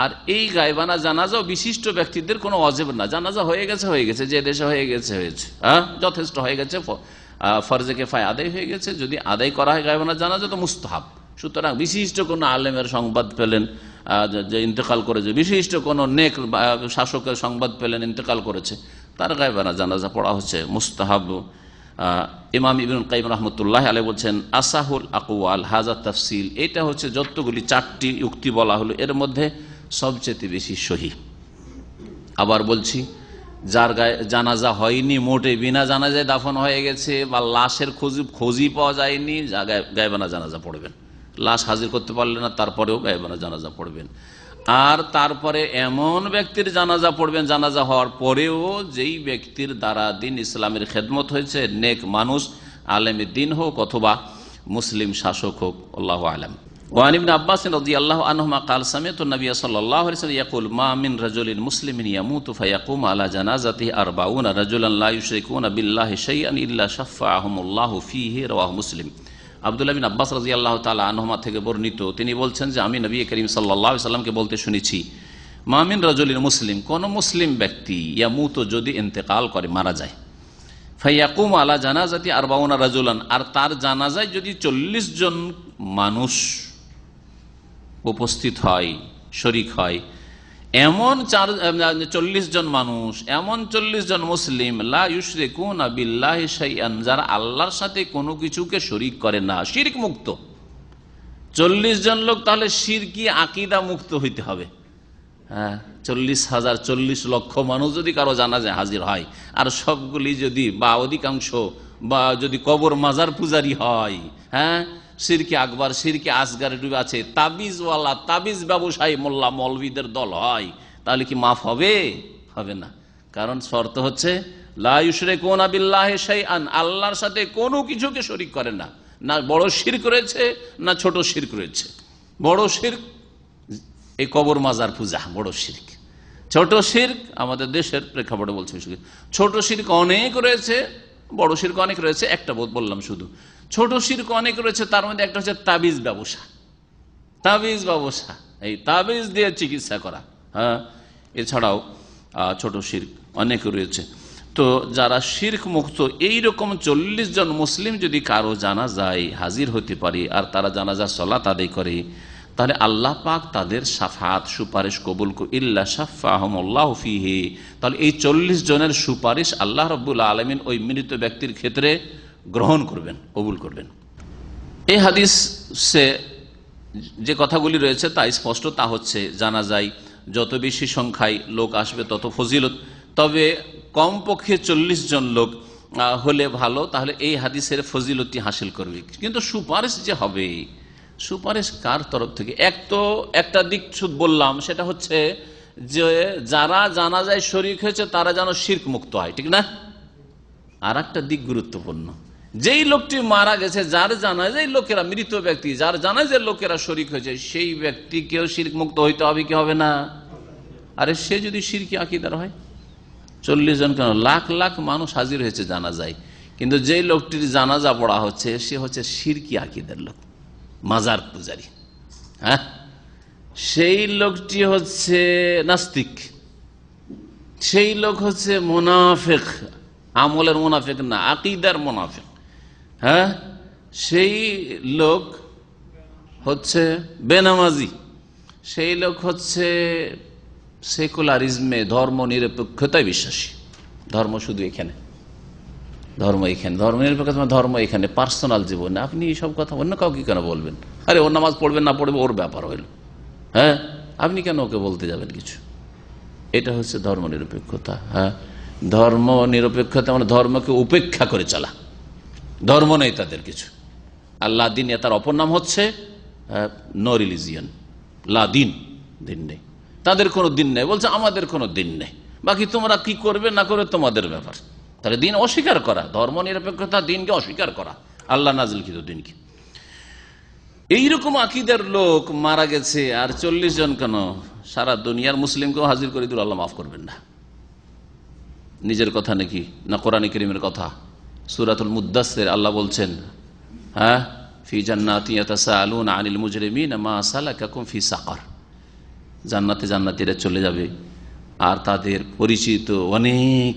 আর এই গায়বানা জানাজাও বিশিষ্ট ব্যক্তিদের কোনো ওয়াজিব না, জানাজা হয়ে গেছে, যে দেশে হয়ে গেছে, যথেষ্ট হয়ে গেছে, ফরজে কিফায়া আদায় হয়ে গেছে। যদি আদায় করা হয় গায়বানা জানাজা তো মুস্তাহাব। সুতরাং বিশিষ্ট কোনো আলেমের সংবাদ পেলেন যে ইন্তেকাল করেছে, বিশিষ্ট কোনো নেক শাসকের সংবাদ পেলেন ইন্তেকাল করেছে, তার গায়বানা জানাজা পড়া হচ্ছে মুস্তাহাব। ইমাম ইবনুল কাইয়িম রাহমাতুল্লাহ আলাইহি বলছেন আসাহুল আকওয়াল হাযা তাফসিল, এটা হচ্ছে যতগুলি 4টি উক্তি বলা হলো এর মধ্যে সবচেয়ে বেশি সহি। আবার বলছি, যার গায়ে জানাজা হয়নি, মোটে বিনা জানাজায় দাফন হয়ে গেছে, বা লাশের খোঁজই পাওয়া যায়নি, গায়েবানা জানাজা পড়বেন। লাশ হাজির করতে পারলেন না, তারপরেও গায়েবানা জানাজা পড়বেন। আর তারপরে এমন ব্যক্তির জানাজা পড়বেন, জানাজা হওয়ার পরেও, যেই ব্যক্তির দ্বারা দিন ইসলামের খেদমত হয়েছে, নেক মানুষ, আলেম দিন হোক অথবা মুসলিম শাসক হোক। আল্লাহু আলাম। ওয়ান ইবনে আব্বাস রাদিয়াল্লাহু আনহুমা ক্বাল সামি'তু নবিয়্য সাল্লাল্লাহু আলাইহি ওয়াসাল্লাম ইয়াকুল মা মিন রাজুলিন মুসলিমিন ইয়ামুতু ফায়াকুমু আলা জানাজাতিহি 40 রাজুলান লা ইউশরিকুনা বিল্লাহি শাইআন ইল্লা শাফাআহুমুল্লাহু ফীহি, রাওয়াহু মুসলিম। আব্দুল্লাহ বিন আব্বাস রাদিয়াল্লাহু তাআলা আনহুমা থেকে বর্ণিত, তিনি বলছেন যে আমি নবী করিম সাল্লাল্লাহু আলাইহি ওয়াসাল্লামকে বলতে শুনেছি, মা মিন রাজুলিন মুসলিম, কোন মুসলিম ব্যক্তি, ইয়ামুতু যদি ইন্তেকাল করে, মারা যায়, ফায়াকুমু আলা জানাজাতি 40 রাজুলান, আর তার জানাজায় যদি 40 জন মানুষ উপস্থিত হয়, শরিক হয়, এমন 40 জন মানুষ, এমন 40 জন মুসলিম, লা ইউশরিকুনা বিল্লাহি শাইআন, যারা আল্লাহর সাথে কোনো কিছুকে শরিক করে না, শিরক মুক্ত। 40 জন লোক, তাহলে শিরকি আকীদা মুক্ত হইতে হবে। হ্যাঁ, 40,000 40 লক্ষ মানুষ যদি কারো জানাজায় হাজির হয়, আর সবগুলি যদি বা অধিকাংশ বা যদি কবর মাজার পূজারি হয়, হ্যাঁ, শিরকি আকবার শিরকি আসগারে ডুবে আছে, তাবিজওয়ালা তাবিজ ব্যবসায়ী মোল্লা মৌলবীদের দল হয়, তাহলে কি মাফ হবে? হবে না। কারণ শর্ত হচ্ছে লা ইউশরিকুনা বিল্লাহি শাইআন, আল্লাহর সাথে কোনো কিছুকে শরিক করে না। না বড় শিরক রয়েছে, না ছোট শিরক রয়েছে। বড় শিরক এই কবর মাজার পূজা, বড় শিরক। ছোট শিরক আমাদের দেশের প্রেক্ষাপটে বলছে, ছোট শিরক অনেক রয়েছে, বড় শিরক অনেক রয়েছে। একটা বললাম শুধু, ছোট শিরক অনেক রয়েছে। তার মধ্যে একটা হচ্ছে তাবিজ ব্যবসা। তাবিজ ব্যবসা, এই তাবিজ দিয়ে চিকিৎসা করা। হ্যাঁ, এছাড়াও ছোট শিরক অনেক রয়েছে। তো যারা শিরক মুক্ত, এইরকম 40 জন মুসলিম যদি কারো জানাজায় হাজির হতে পারে, আর তারা জানাজার সালাত আদায় করে, তাহলে আল্লাহ পাক তাদের শাফাত সুপারিশ কবুল করে, ইল্লা শাফাহুমুল্লাহু ফীহি, তাহলে এই 40 জনের সুপারিশ আল্লাহ রাব্বুল আলামিন ওই মৃত ব্যক্তির ক্ষেত্রে গ্রহণ করবেন, কবুল করবেন। এই হাদিসে যে কথাগুলি রয়েছে তা স্পষ্ট। তা হচ্ছে জানাজায় যত বেশি সংখ্যায় লোক আসবে তত ফজিলত, তবে কমপক্ষে 40 জন লোক হলে ভালো, তাহলে এই হাদিসের ফজিলতটি হাসিল করবে। কিন্তু সুপারিশ যে হবে, সুপারিশ কার তরফ থেকে? একটা দিক শুধু বললাম, সেটা হচ্ছে যে যারা জানাজায় শরীক হয়েছে তারা যেন শিরক মুক্ত হয়, ঠিক না? আর একটা দিক গুরুত্বপূর্ণ, যেই লোকটি মারা গেছে, যার জানাজায় লোকেরা, মৃত ব্যক্তি যার জানাজায় লোকেরা শরীক হয়েছে, সেই ব্যক্তিকেও শিরক মুক্ত হইতে হবে কি হবে না? আরে সে যদি শিরকি আকীদার হয়, 40 জন কেন, লাখ লাখ মানুষ হাজির হয়েছে জানাজায়, কিন্তু যেই লোকটির জানাজা পড়া হচ্ছে সে হচ্ছে শিরকি আকীদার লোক, মাজার পূজারি। হ্যাঁ, সেই লোকটি হচ্ছে নাস্তিক, সেই লোক হচ্ছে মুনাফিক, আমলের মুনাফিক না, আকীদার মুনাফিক। হ্যাঁ, সেই লোক হচ্ছে বেনামাজি, সেই লোক হচ্ছে সেকুলারিজমে, ধর্ম নিরপেক্ষতায় বিশ্বাসী। ধর্ম শুধু এখানে, ধর্ম এখানে, ধর্ম নিরপেক্ষতা, ধর্ম এখানে, পার্সোনাল জীবনে আপনি এইসব কথা অন্য কাউকে কেন বলবেন? আরে ওর নামাজ পড়বেন না পড়বে ওর ব্যাপার হইল, হ্যাঁ, আপনি কেন ওকে বলতে যাবেন কিছু? এটা হচ্ছে ধর্ম নিরপেক্ষতা। হ্যাঁ, ধর্ম নিরপেক্ষতা মানে ধর্মকে উপেক্ষা করে চলা, ধর্ম নেই তাদের কিছু। আল্লাহ দিন, তার অপর নাম হচ্ছে নো রিলিজিয়ন, লা দিন, দিন নেই তাদের, কোনো দিন নেই। বলছে আমাদের কোনো দিন নেই, বাকি তোমরা কি করবে না করবে তোমাদের ব্যাপার। তাহলে দিন অস্বীকার করা, ধর্ম নিরপেক্ষতা, দিনকে অস্বীকার করা, আল্লাহ নাজিলকৃত দিনকে। এইরকম আকীদার লোক মারা গেছে, আর 40 জন কেন, সারা দুনিয়ার মুসলিমকেও হাজির করে দিল, আল্লাহ মাফ করবেন না। নিজের কথা নাকি না কোরআনে কারীমের কথা? সূরাতুল মুদ্দাসসির আল্লাহ বলছেন, হ্যাঁ, ফি জান্নাতি ইয়াতাসাআলুনা আনিল মুজরিমিন মা সালাকাকুম ফি সাকার, জান্নাতে জান্নাতীরা চলে যাবে, আর তাদের পরিচিত অনেক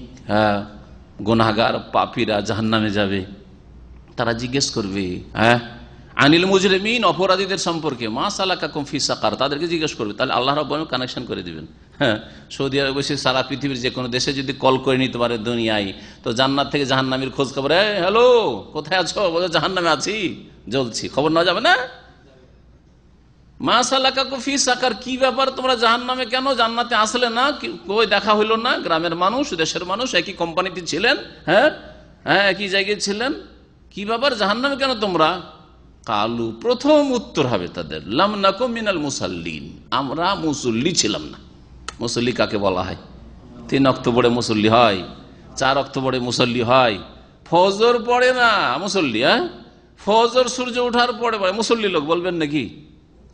গুনাহগার পাপীরা জাহান্নামে যাবে। তারা জিজ্ঞেস করবে, হ্যাঁ, আনিল মুজরিমিন, অপরাধীদের সম্পর্কে, মা সালাকাকুম ফি সাকার, তাদেরকে জিজ্ঞেস করবে। তাহলে আল্লাহ রাব্বুল আলামিন কানেকশন করে দিবেন। হ্যাঁ, সৌদি আরবে বসে সারা পৃথিবীর যে কোনো দেশে যদি কল করে নিতে পারে দুনিয়ায়, তো জান্নাত থেকে জাহান্নামীর খোঁজ খবর, হ্যালো কোথায় আছো? বলে জাহান্নামে আছি, জ্বলছি, খবর নেওয়া যাবে না? মা সালাকাকুম ফি সাকার, কি ব্যাপার তোমরা জাহান্নামে কেন, জান্নাতে আসলে না, কই দেখা হইল না? গ্রামের মানুষ, দেশের মানুষ, একই কোম্পানিতে ছিলেন, হ্যাঁ হ্যাঁ একই জায়গায় ছিলেন, কি ব্যাপার জাহান্নামে কেন তোমরা? কালু, প্রথম উত্তর হবে তাদের, লাম নাকুম মিনাল মুসাল্লিন, আমরা মুসল্লি ছিলাম না। মুসল্লি কাকে বলা হয়? 3 অক্টোবরে মুসল্লি হয়, 4 অক্টোবরে মুসল্লি হয়, ফজর পড়ে না মুসল্লি, হ্যাঁ ফজর সূর্য ওঠার পরে পড়ে মুসল্লি লোক বলবেন নাকি?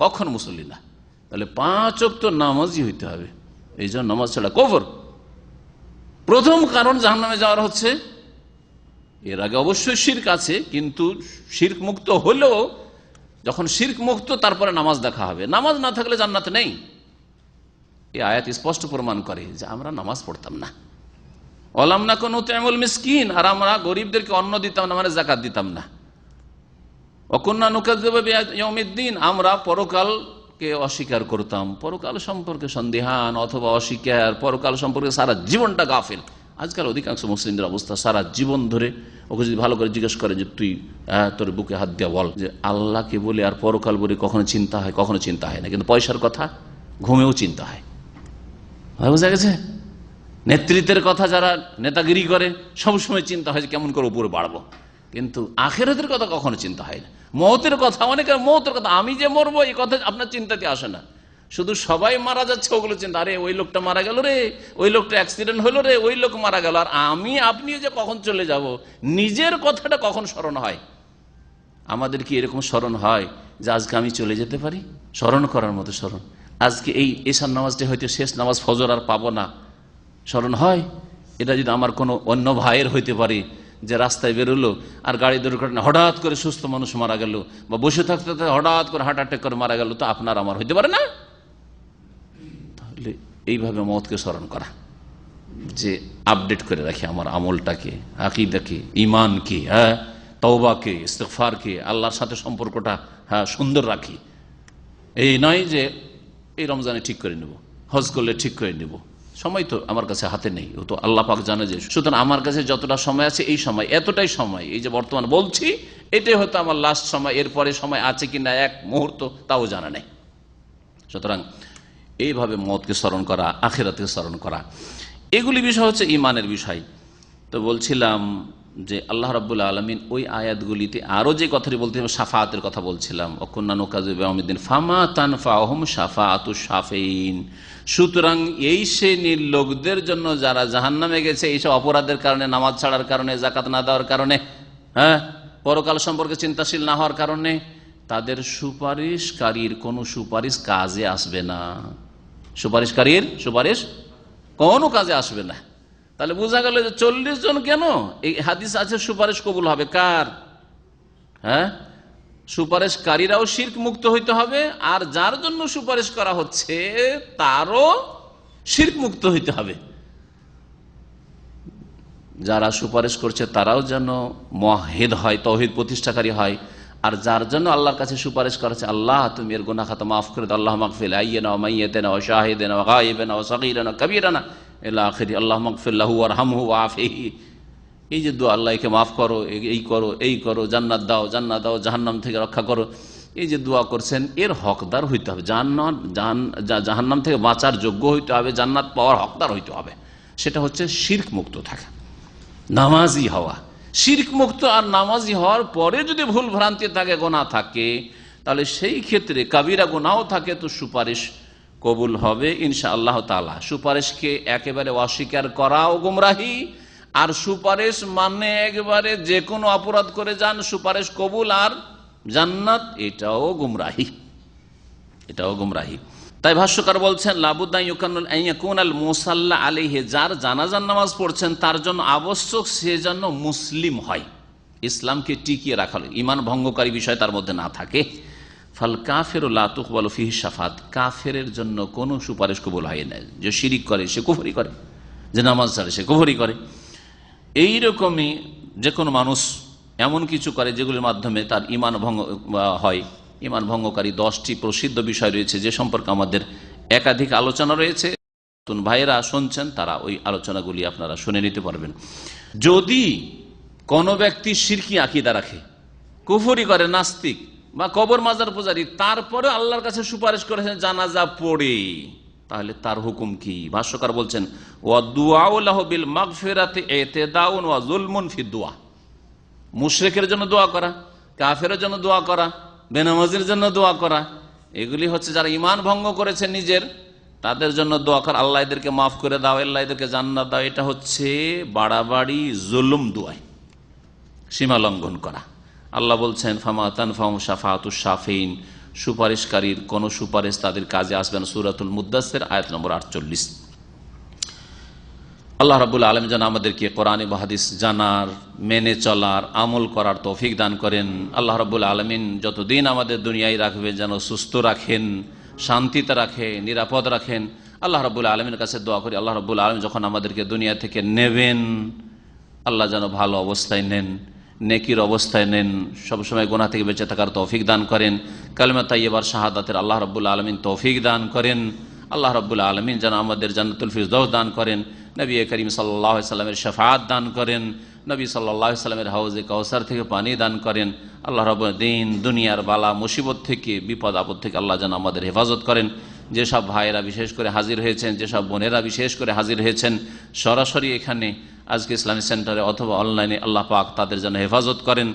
কখন মুসল্লি না? তাহলে 5 ওয়াক্ত নামাজই হইতে হবে, এই জন্য নামাজ ছাড়া কুফর। প্রথম কারণ জাহান্নামে যাওয়ার হচ্ছে, এর আগে অবশ্যই শিরক আছে, কিন্তু শিরক মুক্ত হলেও যখন শিরক মুক্ত তারপরে নামাজ দেখা হবে, নামাজ না থাকলে জান্নাত নেই। এই আয়াত স্পষ্ট প্রমাণ করে যে আমরা নামাজ পড়তাম না। ওয়ালাম নাকুন নুতইমুল মিসকিন, আর আমরা গরিবদেরকে অন্ন দিতাম না, মানে যাকাত দিতাম না। ওয়া কুননা নুকাযযিবু বিয়াউমিদ্দিন, আমরা পরকালকে অস্বীকার করতাম, পরকাল সম্পর্কে সন্দেহান অথবা অস্বীকার, পরকাল সম্পর্কে সারা জীবনটা গাফিল। আজকাল অধিকাংশ মুসলিমদের অবস্থা, সারা জীবন ধরে ওকে যদি ভালো করে জিজ্ঞেস করে যে তুই তোর বুকে হাত দিয়া বল যে আল্লাহকে বলে আর পরকাল বলে কখনো চিন্তা হয়? কখনো চিন্তা হয় না, কিন্তু পয়সার কথা ঘুমেও চিন্তা হয়। বোঝা গেছে? নেতৃত্বের কথা যারা নেতাগিরি করে সবসময় চিন্তা হয় যে কেমন করে উপরে বাড়বো, কিন্তু আখিরাতের কথা কখনো চিন্তা হয় না। মওতের কথা, অনেকের মওতের কথা, আমি যে মরবো এই কথা আপনার চিন্তাতে আসে না। শুধু সবাই মারা যাচ্ছে ওগুলো চিন্তা, আরে ওই লোকটা মারা গেল রে, ওই লোকটা অ্যাক্সিডেন্ট হলো রে, ওই লোক মারা গেল, আর আমি আপনিও যে কখন চলে যাব, নিজের কথাটা কখন স্মরণ হয়? আমাদের কি এরকম স্মরণ হয় যে আজকে আমি চলে যেতে পারি? স্মরণ করার মতো স্মরণ, আজকে এই এশার নামাজটা হয়তো শেষ নামাজ, ফজর আর পাবো না, স্মরণ হয়? এটা যদি আমার কোনো অন্য ভাইয়ের হইতে পারে যে রাস্তায় বেরোলো আর গাড়ি দুর্ঘটনা হঠাৎ করে সুস্থ মানুষ মারা গেল, বা বসে থাকতে থাকতে হঠাৎ করে হার্ট অ্যাটাক করে মারা গেল, তো আপনার আমার হইতে পারে না? তাহলে এইভাবে মওতকে স্মরণ করা, যে আপডেট করে রাখি আমার আমলটাকে, আকীদাকে, ঈমানকে, হ্যাঁ তওবাকে, ইস্তিগফারকে, আল্লাহর সাথে সম্পর্কটা হ্যাঁ সুন্দর রাখি। এই নয় যে এই রমজানে ঠিক করে নেব, হজ করলে ঠিক করে নেব, সময় তো আমার কাছে হাতে নেই, ও তো আল্লাহ পাক জানে। যে সুতরাং আমার কাছে যতটা সময় আছে এই সময়, এতটাই সময়, এই যে বর্তমান বলছি এটাই হয়তো আমার লাস্ট সময়, এরপরে সময় আছে কিনা এক মুহূর্ত তাও জানা নেই। সুতরাং এইভাবে মওতকে স্মরণ করা, আখিরাতকে স্মরণ করা, এগুলি বিষয় হচ্ছে ইমানের বিষয়। তো বলছিলাম যে আল্লাহ রাব্বুল আলামিন ওই আয়াতগুলিতে আরও যে কথাটি বলতে হবে, শাফাআতের কথা বলছিলাম, ওয়াকুন্না নুকাযযিবু বিয়াউমিদ্দিন ফামা তানফাউহুম শাফাআতুশ শাফিঈন। সুতরাং এই শ্রেণীর লোকদের জন্য যারা জাহান্নামে গেছে এইসব অপরাধের কারণে, নামাজ ছাড়ার কারণে, যাকাত না দেওয়ার কারণে, হ্যাঁ পরকাল সম্পর্কে চিন্তাশীল না হওয়ার কারণে, তাদের সুপারিশকারীর কোনো সুপারিশ কাজে আসবে না। সুপারিশকারীর সুপারিশ কোনো কাজে আসবে না। তাহলে বোঝা গেল যে 40 জন কেন? এই হাদিস আছে সুপারিশ কবুল হবে কার? হ্যাঁ সুপারিশকারীরাও শিরক মুক্ত হইতে হবে, আর যার জন্য সুপারিশ করা হচ্ছে তারও শিরক মুক্ত হইতে হবে। যারা সুপারিশ করছে তারাও যেন মুওয়াহ্হিদ হয়, তাওহীদ প্রতিষ্ঠাকারী হয়, আর যার জন্য আল্লাহর কাছে সুপারিশ করেছে, আল্লাহ তুমি এর গুনাহ খাতা মাফ করে দাও, আল্লাহ মাগফির আইয়ানা ওয়া মাইয়াতানা ওয়া শাহিদানা ওয়া গায়িবানা ওয়া সগীরানা ওয়া কবীরানা ইলা আখিরি, আল্লাহ মাগফির লাহু ওয়ারহামহু ওয়া আফিহি। এই যে দোয়া, আল্লাহকে মাফ করো, এই করো, এই করো, জান্নাত দাও, জান্নাত দাও, জাহান্নাম থেকে রক্ষা করো, এই যে দোয়া করছেন এর হকদার হইতে হবে, জাহান্নাম থেকে বাঁচার যোগ্য হইতে হবে, জান্নাত পাওয়ার হকদার হইতে হবে। সেটা হচ্ছে শিরক মুক্ত থাকা, নামাজি হওয়া। শিরক মুক্ত আর নামাজি হওয়ার পরে যদি ভুল ভ্রান্তি থাকে, গোনাহ থাকে, তাহলে সেই ক্ষেত্রে কাবিরা গোনাও থাকে, তো সুপারিশ কবুল হবে ইনশাআল্লাহ তাআলা। সুপারিশকে একেবারে অস্বীকার করাও গুমরাহি, আর সুপারিশ মানে একবারে যে কোনো অপরাধ করে যান সুপারিশ কবুল আর জান্নাত, এটাও গুমরাহি, এটাও গুমরাহি। তাই ভাষ্যকার বলছেন লাবুদ্দা ইয়াকুনাল মুসাল্লা আলাইহি, যার জানাজার নামাজ পড়ছেন তার জন্য আবশ্যক সে যেন মুসলিম হয়, ইসলামকে টিকিয়ে রাখা, ঈমান ভঙ্গকারী বিষয় তার মধ্যে না থাকে। ফাল কাফিরু লা তুকবালু ফিহি শাফাত, কাফেরের জন্য কোনো সুপারিশ কবুল হয় না। যে শিরিক করে সে কুফরি করে, যে নামাজ ছাড়ে সে কুফরি করে। এইরকমই যে কোনো মানুষ এমন কিছু করে যেগুলির মাধ্যমে তার ঈমান ভঙ্গ হয়। ঈমান ভঙ্গকারী 10টি প্রসিদ্ধ বিষয় রয়েছে, যে সম্পর্কে আমাদের একাধিক আলোচনা রয়েছে। নতুন ভাইয়েরা শুনছেন তারা ওই আলোচনাগুলি আপনারা শুনে নিতে পারবেন। যদি কোনো ব্যক্তি শিরকি আকীদা রাখে, কুফরি করে, নাস্তিক, বা কবর মাজার পূজারী, তারপরে আল্লাহর কাছে সুপারিশ করেছেন জানাজা পড়ে, তাহলে তার হুকুম কি? ভাষ্যকার বলছেন ওয়া দুআউ লাহু বিল মাগফিরাতি ইতিদাউন ওয়া যুলমুন ফি দুআ। মুশরিকের জন্য দোয়া করা, কাফেরের জন্য দোয়া করা, বেনামাজির জন্য দোয়া করা, এগুলি হচ্ছে যারা ঈমান ভঙ্গ করেছে নিজের, তাদের জন্য দোয়া করা, আল্লাহ এদেরকে মাফ করে দাও, আল্লাহ এদেরকে জান্নাত দাও, এটা হচ্ছে বাড়াবাড়ি জুলুম দুআয়, সীমা লঙ্ঘন করা। আল্লাহ বলছেন ফামা তানফাহুম শাফাআতুশ শাফিঈন, সুপারিশকারীর কোন সুপারিশ তাদের কাজে আসবে না। সূরাতুল মুদ্দাসসির আয়াত নম্বর 48। আল্লাহ রাব্বুল আলামিন যেন আমাদেরকে কোরআন এবং হাদিস জানার, মেনে চলার, আমল করার তৌফিক দান করেন। আল্লাহ রাব্বুল আলামিন যতদিন আমাদের দুনিয়ায় রাখবেন যেন সুস্থ রাখেন, শান্তিতে রাখে, নিরাপদ রাখেন। আল্লাহ রাব্বুল আলামিনের কাছে দোয়া করি আল্লাহ রাব্বুল আলামিন যখন আমাদেরকে দুনিয়া থেকে নেবেন, আল্লাহ যেন ভালো অবস্থায় নেন, নেকির অবস্থায় নেন, সবসময় গুনাহ থেকে বেঁচে থাকার তৌফিক দান করেন। কালিমা তাইয়্যিবার শাহাদাতের আল্লাহ রাব্বুল আলামিন তৌফিক দান করেন। আল্লাহ রাব্বুল আলামিন যেন আমাদের জান্নাতুল ফিরদৌস দান করেন, নবী করিম সাল্লাল্লাহু আলাইহি সাল্লামের শাফাআত দান করেন, নবী সাল্লাল্লাহু আলাইহি সাল্লামের হাউজে কাউসার থেকে পানি দান করেন। আল্লাহ রাব্বুল দিন দুনিয়ার বালা মুসিবত থেকে, বিপদ আপদ থেকে আল্লাহ যেন আমাদের হেফাজত করেন। যেসব ভাইয়েরা বিশেষ করে হাজির হয়েছেন, যেসব বোনেরা বিশেষ করে হাজির হয়েছেন সরাসরি এখানে আজকে ইসলামিক সেন্টারে অথবা অনলাইনে, আল্লাহ পাক তাদের যেন হেফাজত করেন,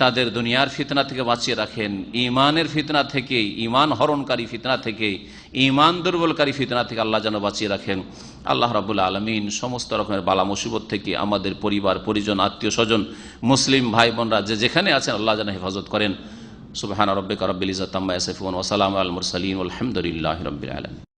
তাদের দুনিয়ার ফিতনা থেকে বাঁচিয়ে রাখেন, ইমানের ফিতনা থেকে, ইমান হরণকারী ফিতনা থেকে, ইমান দুর্বলকারী ফিতনা থেকে আল্লাহ যেন বাঁচিয়ে রাখেন। আল্লাহ রাব্বুল আলামিন সমস্ত রকমের বালা মুসিবত থেকে আমাদের পরিবার পরিজন, আত্মীয় স্বজন, মুসলিম ভাই বোনরা যে যেখানে আছেন আল্লাহ যেন হেফাজত করেন। সুবহান রাব্বিকা রাব্বিল ইজ্জাতি আম্মা ইয়াসিফুন ওয়া সালামুন আলাল মুরসালিন ওয়াল হামদুলিল্লাহি রাব্বিল আলামিন।